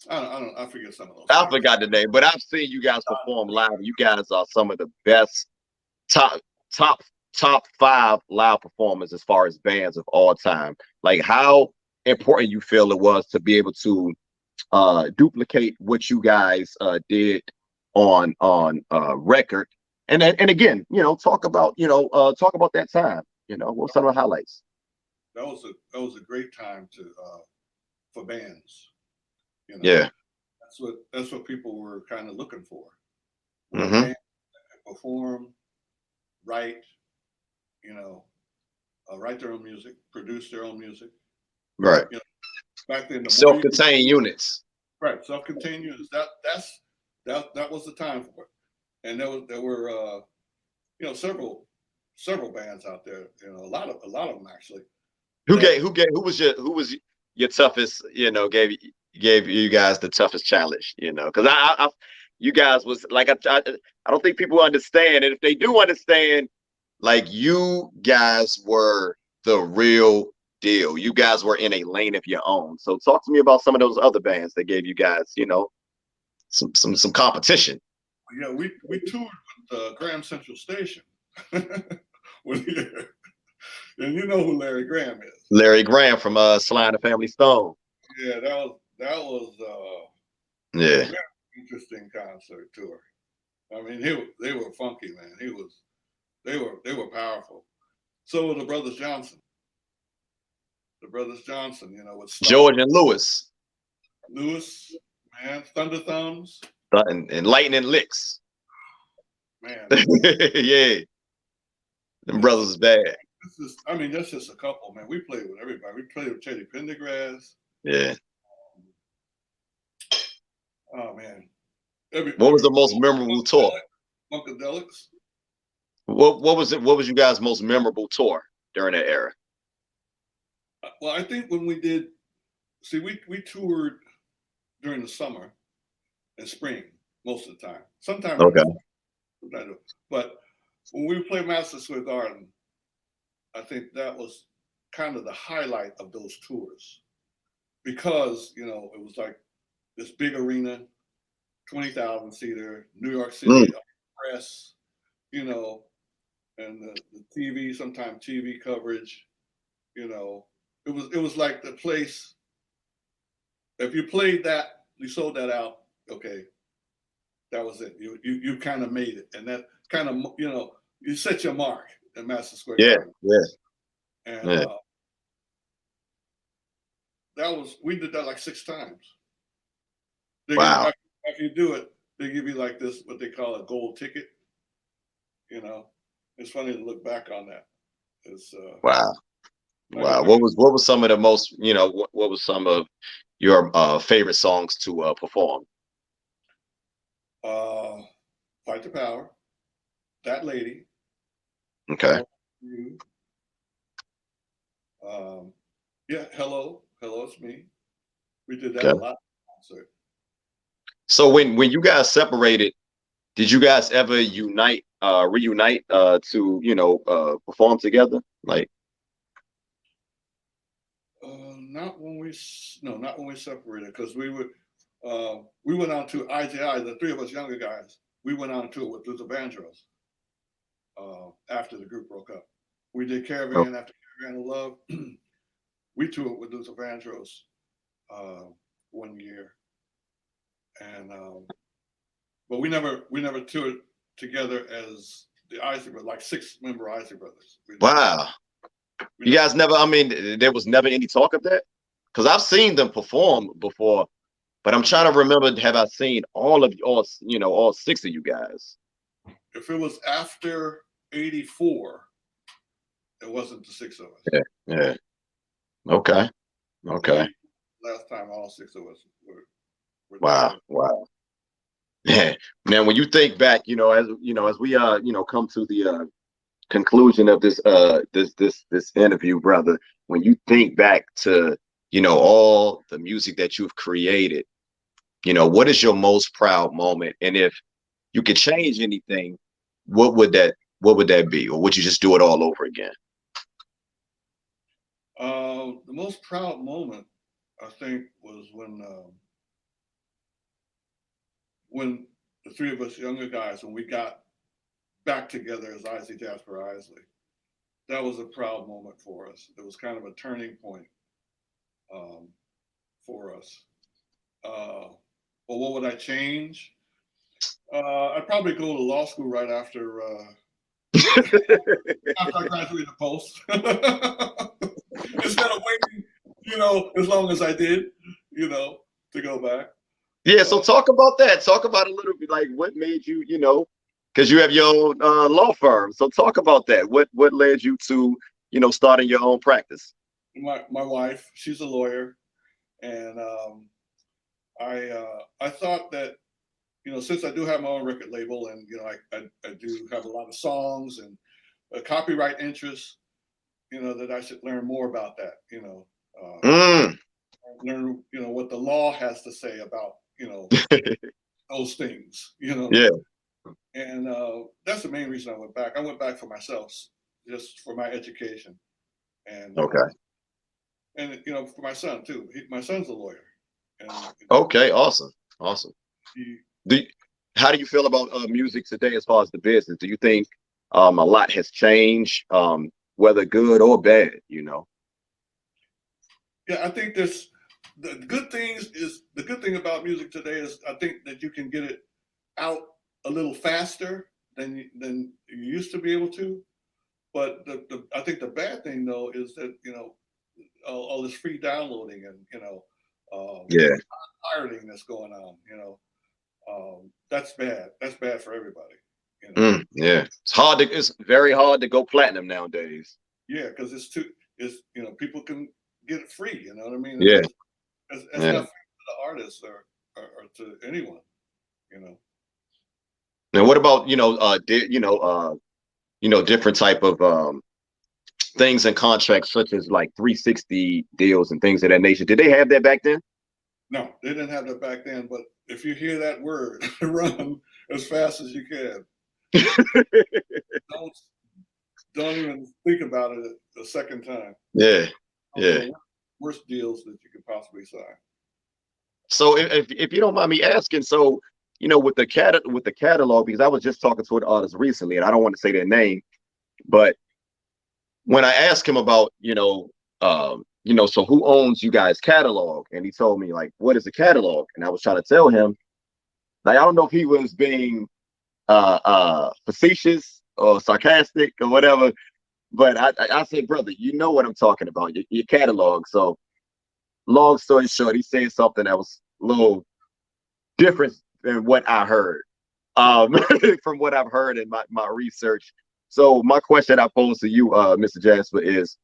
I forget some of those. I forgot the name, but I've seen you guys perform live. You guys are some of the best top 5 live performers as far as bands of all time. Like how important you feel it was to be able to duplicate what you guys did on record, and again, talk about that time. What were some of the highlights? That was a great time for bands. Yeah, that's what people were kind of looking for. Mm-hmm. Perform, write, write their own music, produce their own music. Right. Back then, self-contained units. Right, self-contained units. That was the time for it, and there were several bands out there. A lot of them actually. Who was your toughest? Gave you guys the toughest challenge. Because I you guys was like I don't think people understand, and if they do understand, like you guys were the real deal. You guys were in a lane of your own. So talk to me about some of those other bands that gave you guys, some competition. Yeah, we toured with Graham Central Station. And you know who Larry Graham is. Larry Graham from Sly and the Family Stone. Yeah, that was yeah, very interesting concert tour. I mean, they were funky, man. They were powerful. So were the Brothers Johnson. With George and Lewis. Lewis, man, Thunder Thumbs. And Lightning Licks. Man. Yeah. Them brothers is bad. I mean, that's just a couple, man. We played with everybody. We played with Teddy Pendergrass. Yeah. Oh man. What was the most memorable tour? Funkadelics. What was it? What was you guys' most memorable tour during that era? Well, I think when we did, see, we toured during the summer and spring most of the time. Sometimes, Okay. but when we played Madison Square Garden, I think that was kind of the highlight of those tours because it was like this big arena, 20,000 seater, New York City press, and the TV, sometimes TV coverage, it was like the place. If you played that, you sold that out. Okay, that was it. You kind of made it, and that kind of you set your mark at Madison Square Garden. And we did that like 6 times. Wow. After you do it, they give you like this, what they call a gold ticket. It's funny to look back on that. It's wow. What was some of the most, what was some of your favorite songs to perform? Fight the Power, That Lady. Okay. Yeah, Hello, It's Me. We did that a lot. So when you guys separated, did you guys ever reunite to perform together? Like not when we separated, because we went on to IJI, the 3 of us younger guys. We went on to it with Luther Vandross after the group broke up. We did Caravan after Caravan of Love. We toured with Luther Vandross 1 year, and but we never toured together as the Isley Brothers, like 6-member Isley Brothers. wow. You guys never, I mean, there was never any talk of that? Because I've seen them perform before, but I'm trying to remember, have I seen all 6 of you guys? If it was after 84, it wasn't the 6 of us. Yeah. Okay. Last time all 6 of us were Wow. Yeah. Now, when you think back, as we come to the conclusion of this this interview, brother, when you think back to all the music that you've created, what is your most proud moment? And if you could change anything, what would that be? Or would you just do it all over again? The most proud moment, I think, was when the 3 of us younger guys, when we got back together as Isley, Jasper, Isley. That was a proud moment for us. It was kind of a turning point for us. Well, what would I change? I'd probably go to law school right after I graduated post. Instead of waiting, as long as I did, to go back. Yeah, so talk about that. Talk about a little bit, like what made you, because you have your own law firm. So talk about that. What led you to, starting your own practice? My wife, she's a lawyer, and I thought that, since I do have my own record label, and I do have a lot of songs and a copyright interest, that I should learn more about that. Learn, what the law has to say about, those things. Yeah. And that's the main reason I went back. I went back for myself, just for my education, and and for my son too. My son's a lawyer. And, okay, awesome. How do you feel about music today as far as the business? Do you think a lot has changed, whether good or bad? Yeah, I think the good thing about music today is I think that you can get it out a little faster than you used to be able to. But I think the bad thing though is that all this free downloading and pirating that's going on. That's bad. That's bad for everybody. Yeah, it's very hard to go platinum nowadays. Yeah, because it's people can get it free. You know what I mean? Yeah. It's Yeah. not fair to the artists or to anyone. You know. And what about different type of things and contracts such as like 360 deals and things of that nature? Did they have that back then? No, they didn't have that back then. But if you hear that word, run as fast as you can. don't don't even think about it a second time. Yeah, yeah. Worst deals that you could possibly sign. So if you don't mind me asking, so with the catalog, because I was just talking to an artist recently, and I don't want to say their name, but when I asked him about, so who owns you guys' catalog, and he told me like, what is a catalog? And I was trying to tell him, like, I don't know if he was being facetious or sarcastic or whatever, but I said, brother, you know what I'm talking about, your catalog. So long story short, he said something that was a little different than what I heard, from what I've heard in my research. So my question I pose to you, Mr. Jasper, is,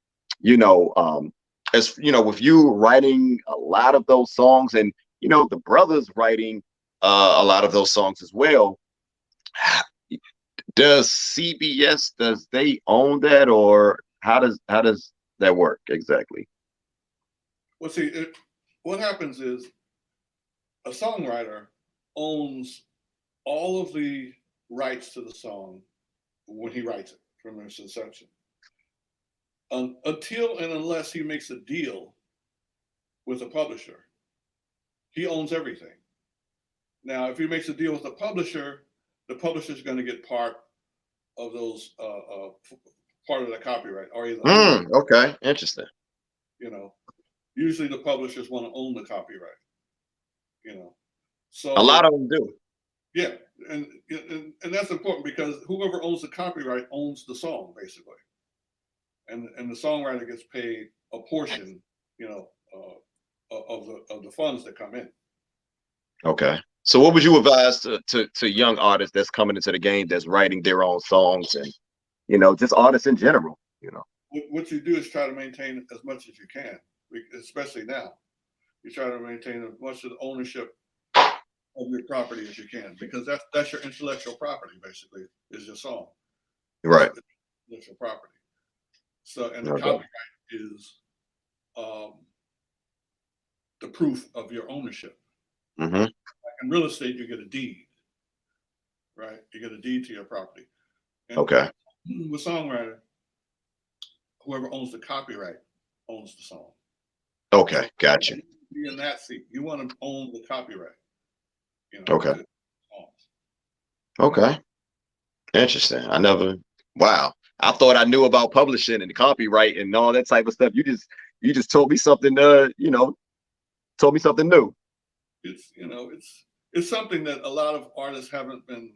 as with you writing a lot of those songs, and the brothers writing a lot of those songs as well, does CBS, does they own that, or how does that work exactly? Well, see, what happens is a songwriter owns all of the rights to the song when he writes it from its inception, until and unless he makes a deal with a publisher. He owns everything. Now, if he makes a deal with the publisher is going to get part of those, part of the copyright, or either okay, interesting. Usually the publishers want to own the copyright. So a lot of them do. Yeah, and that's important because whoever owns the copyright owns the song basically, and the songwriter gets paid a portion, of the funds that come in. Okay. So what would you advise to young artists that's coming into the game, that's writing their own songs, and just artists in general? What you do is try to maintain as much as you can, especially now. You try to maintain as much of the ownership of your property as you can, because that's your intellectual property basically, is your song. Right. Intellectual property. So, and the copyright is the proof of your ownership. Mm-hmm. Like in real estate, you get a deed, right? You get a deed to your property. And okay. With songwriter, whoever owns the copyright owns the song. Okay, so gotcha. Be in that seat. You want to own the copyright. Okay. Okay. Interesting. Wow. I thought I knew about publishing and the copyright and all that type of stuff. You just told me something, told me something new. It's something that a lot of artists haven't been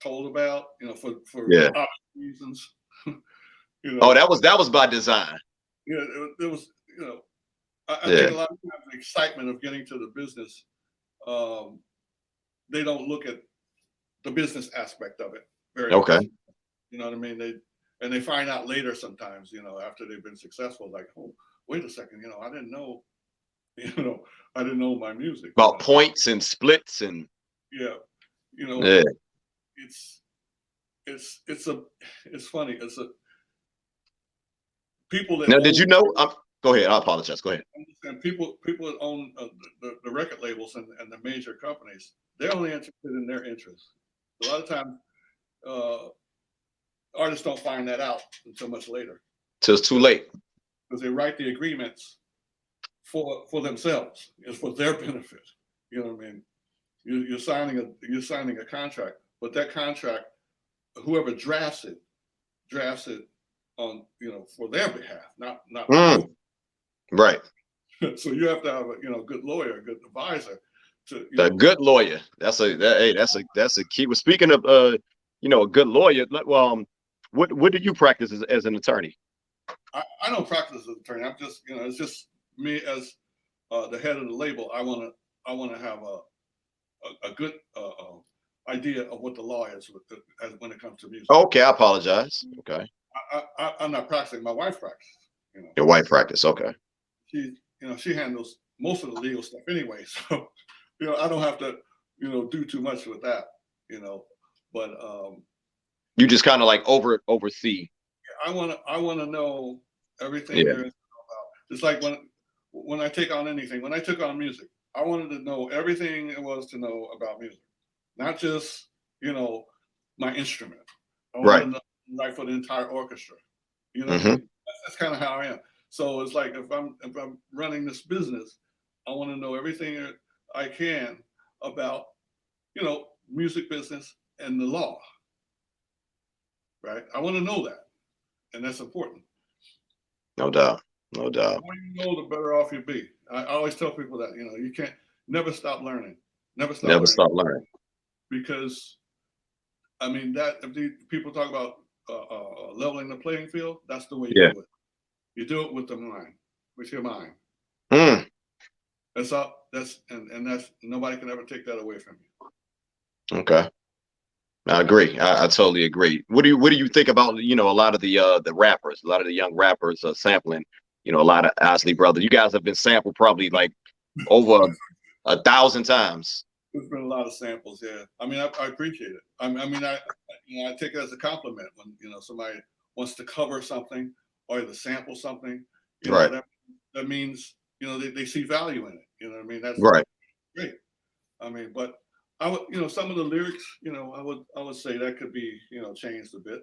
told about, for obvious reasons. Oh, that was by design. Yeah, it was, I think a lot of times the excitement of getting to the business, they don't look at the business aspect of it very much. You know what I mean? They find out later sometimes, after they've been successful, like, oh, wait a second, I didn't know, I didn't know my music. About points and splits and it's funny. People that now, did you know? Go ahead. I apologize. Go ahead. And people that own the record labels and the major companies, they're only interested in their interests. A lot of times, artists don't find that out until much later. Till it's too late. Because they write the agreements for themselves. It's for their benefit. You know what I mean? You're signing a contract, but that contract, whoever drafts it on for their behalf, not right. So you have to have a good lawyer, a good advisor. A good lawyer. That's a key. Well, speaking of a good lawyer. What do you practice as an attorney? I don't practice as an attorney. I'm just it's just me as the head of the label. I want to have a good idea of what the law is when it comes to music. Okay, I apologize. Okay. I'm not practicing. My wife practices. Your wife practice, okay. She handles most of the legal stuff anyway. So, I don't have to, do too much with that. But you just kind of like oversee. I want to know everything Yeah. there is to know about. Just like when I take on anything, when I took on music, I wanted to know everything it was to know about music, not just my instrument. I wanted to know right for the entire orchestra. You know what I mean? That's kind of how I am. So it's like if I'm running this business, I want to know everything that I can about music business and the law. Right? I want to know that, and that's important. No doubt. No doubt. The more you know, the better off you'll be. I always tell people that you can't never stop learning. Never stop learning. Because I mean that if people talk about leveling the playing field, that's the way you do it. You do it with the mind, with your mind. That's all. That's nobody can ever take that away from you. Okay, I agree. I totally agree. What do you think about a lot of the rappers, a lot of the young rappers sampling, a lot of Isley Brothers. You guys have been sampled probably like over 1,000 times. There's been a lot of samples. Yeah, I mean I appreciate it. I mean I take it as a compliment when somebody wants to cover something or to sample something. Right. That means they see value in it. You know what I mean? That's right. Great. I mean, but I would, some of the lyrics, I would say that could be, changed a bit.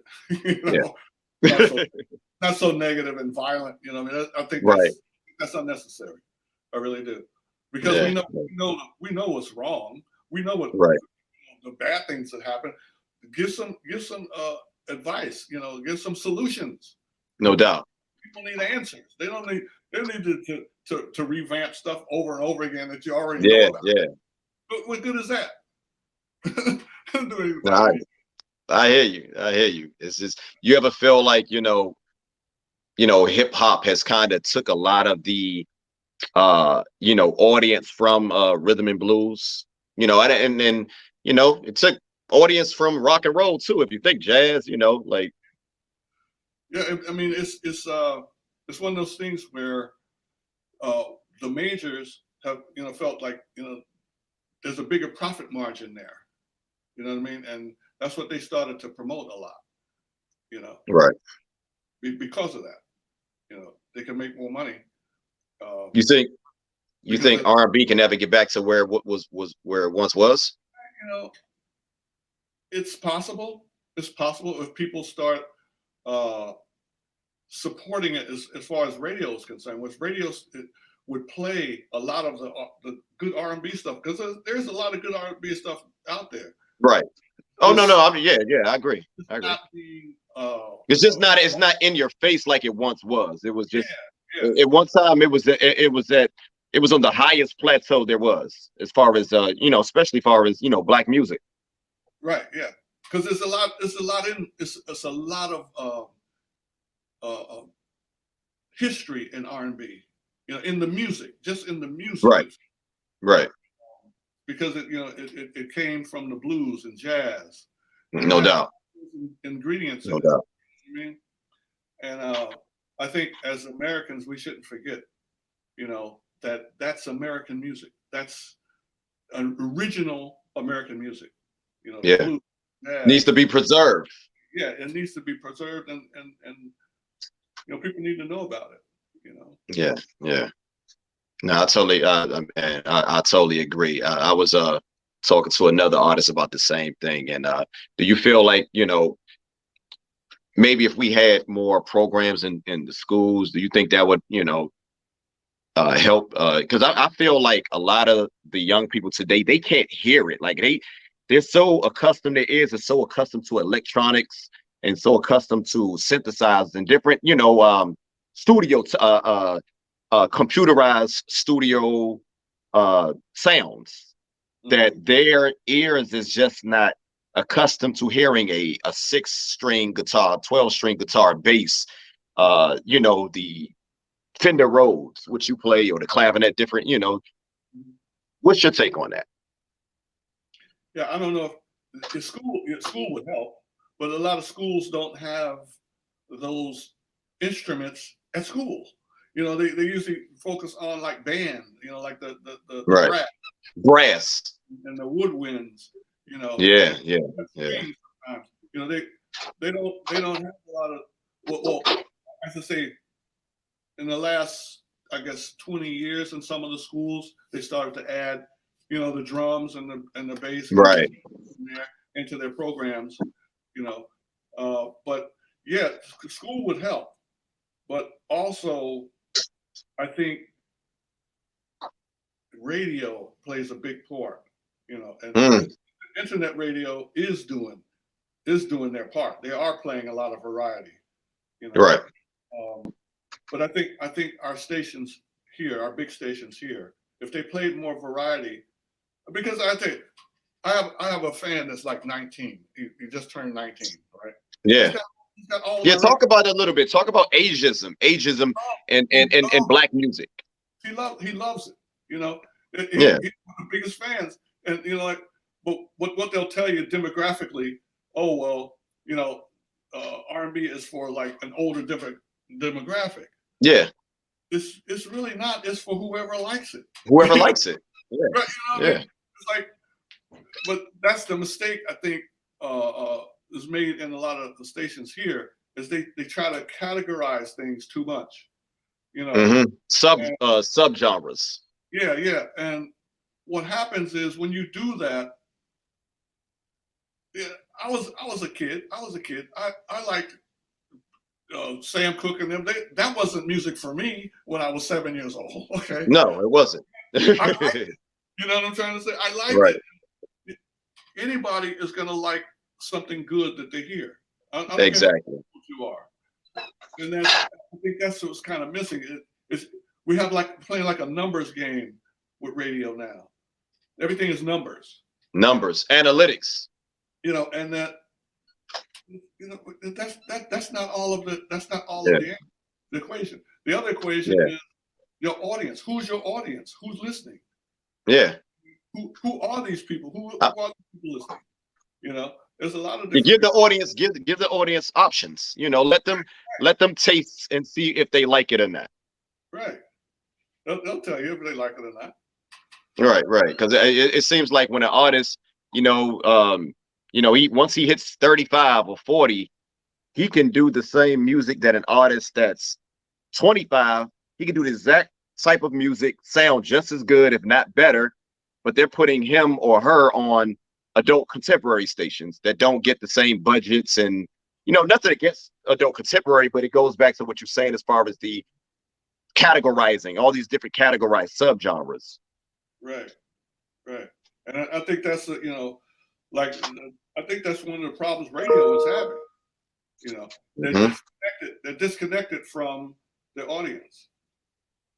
Not so negative and violent. I mean, I think that's unnecessary. I really do, because we know what's wrong. We know what the bad things that happen. Give some advice. Give some solutions. No doubt. People need answers. They don't need. They need to revamp stuff over and over again that you already know about. Yeah. But what good is that? I hear you. It's just, you ever feel like hip hop has kind of took a lot of the audience from rhythm and blues, and it took audience from rock and roll too. If you think jazz, like. Yeah, I mean it's one of those things where the majors have felt like there's a bigger profit margin there. You know what I mean? And that's what they started to promote a lot. Right. Because of that, they can make more money. You think R&B can ever get back to where it once was? It's possible. It's possible if people start supporting it as far as radio is concerned. With radios, it would play a lot of the good R&B stuff, because there's a lot of good R&B stuff out there. Right. Oh, no. I mean, I agree. It's just not. It's not in your face like it once was. It was just at one time. It was on the highest plateau there was, as far as especially as far as Black music. Right. Yeah. Because it's a lot of history in R&B. In the music, just in the music. Right. Because it came from the blues and jazz. No doubt. Ingredients. No doubt. I mean, and I think as Americans we shouldn't forget, that's American music. That's an original American music. Blues, jazz, needs to be preserved. Yeah, it needs to be preserved, and people need to know about it. Yeah. No, I totally agree. I was talking to another artist about the same thing. And do you feel like maybe if we had more programs in the schools, do you think that would help? Because I feel like a lot of the young people today, they can't hear it. Like they're so accustomed. Their ears are so accustomed to electronics and so accustomed to synthesizers and different studio computerized studio sounds, that their ears is just not accustomed to hearing a 6-string guitar, 12-string guitar, bass, the Fender Rhodes, which you play, or the clavinet, different. What's your take on that? Yeah, I don't know if school would help, but a lot of schools don't have those instruments at school. You know, they usually focus on like band, you know, like the Right. Brass and the woodwinds, you know. Yeah. Sometimes. You know, they don't have a lot of well, I have to say, in the last, I guess, 20 years in some of the schools, they started to add, you know, the drums and the bass right into their programs, you know. But yeah, school would help. But also, I think radio plays a big part, you know, and internet radio is doing their part. They are playing a lot of variety, you know. right But I think our stations here, our big stations here, if they played more variety, because I think I have a fan that's like 19. He just turned 19, right? yeah He's got all yeah talk about it a little bit. Talk about ageism and black music. He loves it, you know. He's Yeah. one of the biggest fans, and you know, like, but what they'll tell you demographically, oh well, you know, R&B is for like an older demographic. Yeah, It's really not. It's for whoever likes it. whoever likes it. Yeah. Right, you know what I Yeah. mean? It's like, but that's the mistake I think is made in a lot of the stations here, is they try to categorize things too much, you know. Subgenres. Yeah, and what happens is when you do that, yeah, I was a kid. I liked Sam Cooke and them. That wasn't music for me when I was 7 years old. Okay. No, it wasn't. I liked it. You know what I'm trying to say? I liked it. Anybody is gonna like something good that they hear. I don't Exactly. care what you are. And I think that's what's kind of missing. We have like playing like a numbers game with radio now. Everything is numbers. Numbers, analytics. You know, and that, you know, that's not all of the of the equation. The other equation is your audience. Who's your audience? Who's listening? Yeah. Who are these people? Who are the people listening? You know, there's a lot of give the audience options. You know, let them taste and see if they like it or not. Right. They'll tell you if they like it or not. Right. Because it seems like when an artist, once he hits 35 or 40, he can do the same music that an artist that's 25. He can do the exact type of music, sound just as good, if not better, but they're putting him or her on adult contemporary stations that don't get the same budgets. And, you know, nothing against adult contemporary, but it goes back to what you're saying as far as the categorizing, all these different categorized subgenres. Right. And I think that's, like, I think that's one of the problems radio is having. You know, they're disconnected from the audience.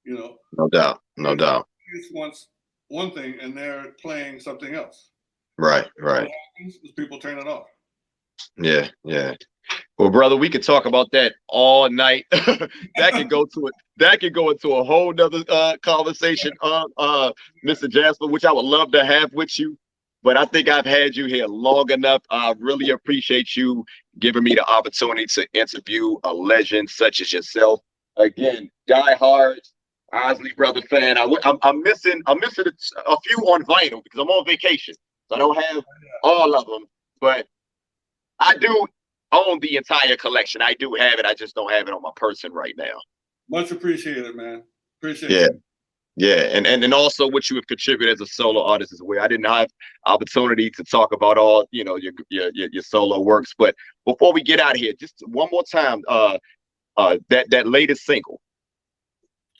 You know, no doubt. It's wants one thing and they're playing something else. Right. What happens is people turn it off. Yeah. Well, brother, we could talk about that all night. That could go into a whole nother conversation, Mr. Jasper, which I would love to have with you. But I think I've had you here long enough. I really appreciate you giving me the opportunity to interview a legend such as yourself. Again, diehard Isley Brother fan. I'm missing a few on vinyl because I'm on vacation, so I don't have all of them. But I do own the entire collection. I do have it. I just don't have it on my person right now. Much appreciated, man. Appreciate it. Yeah, and also what you have contributed as a solo artist as well. I didn't have opportunity to talk about all your solo works, but before we get out of here, just one more time, that latest single.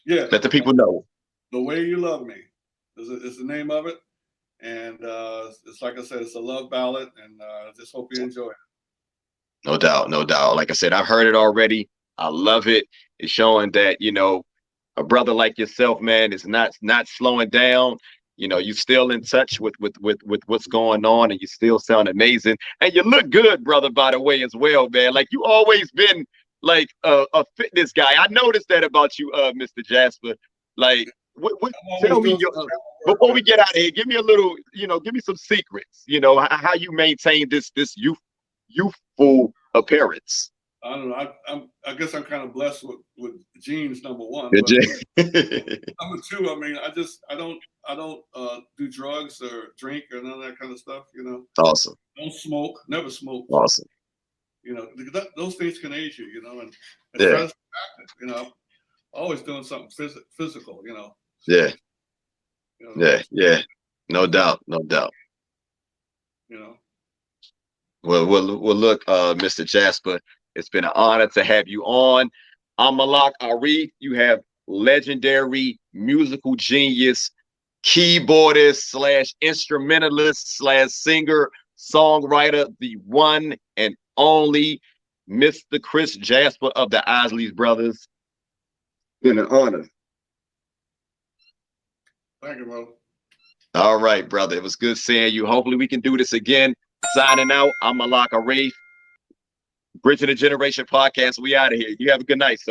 Yeah, let the people know. The Way You Love Me is the name of it, and it's like I said, it's a love ballad, and I just hope you enjoy it. No doubt. Like I said, I've heard it already. I love it. It's showing that a brother like yourself, man, is not slowing down. You still in touch with what's going on, and you still sound amazing, and you look good, brother, by the way, as well, man. Like, you always been like a fitness guy. I noticed that about you, Mr. Jasper. Like, tell me before we get out of here, give me a little, give me some secrets. How you maintain this youthful appearance. I don't know. I guess I'm kind of blessed with genes, number one. Good But job. number two, I mean, I don't do drugs or drink or none of that kind of stuff. You know, Awesome. don't smoke, never smoke. Awesome. You know, those things can age you. You know, and Yeah. try to stay active. You know, always doing something physical. You know. Yeah. You know, Yeah. Yeah. No doubt. No doubt. You know. Well, look, Mr. Jasper, it's been an honor to have you on. I'm Malak Arif. You have legendary musical genius, keyboardist / instrumentalist / singer, songwriter, the one and only Mr. Chris Jasper of the Isley Brothers. Been an honor. Thank you, brother. All right, brother. It was good seeing you. Hopefully we can do this again. Signing out. I'm Malak Arif. Bridging the Generation podcast. We out of here. You have a good night, sir.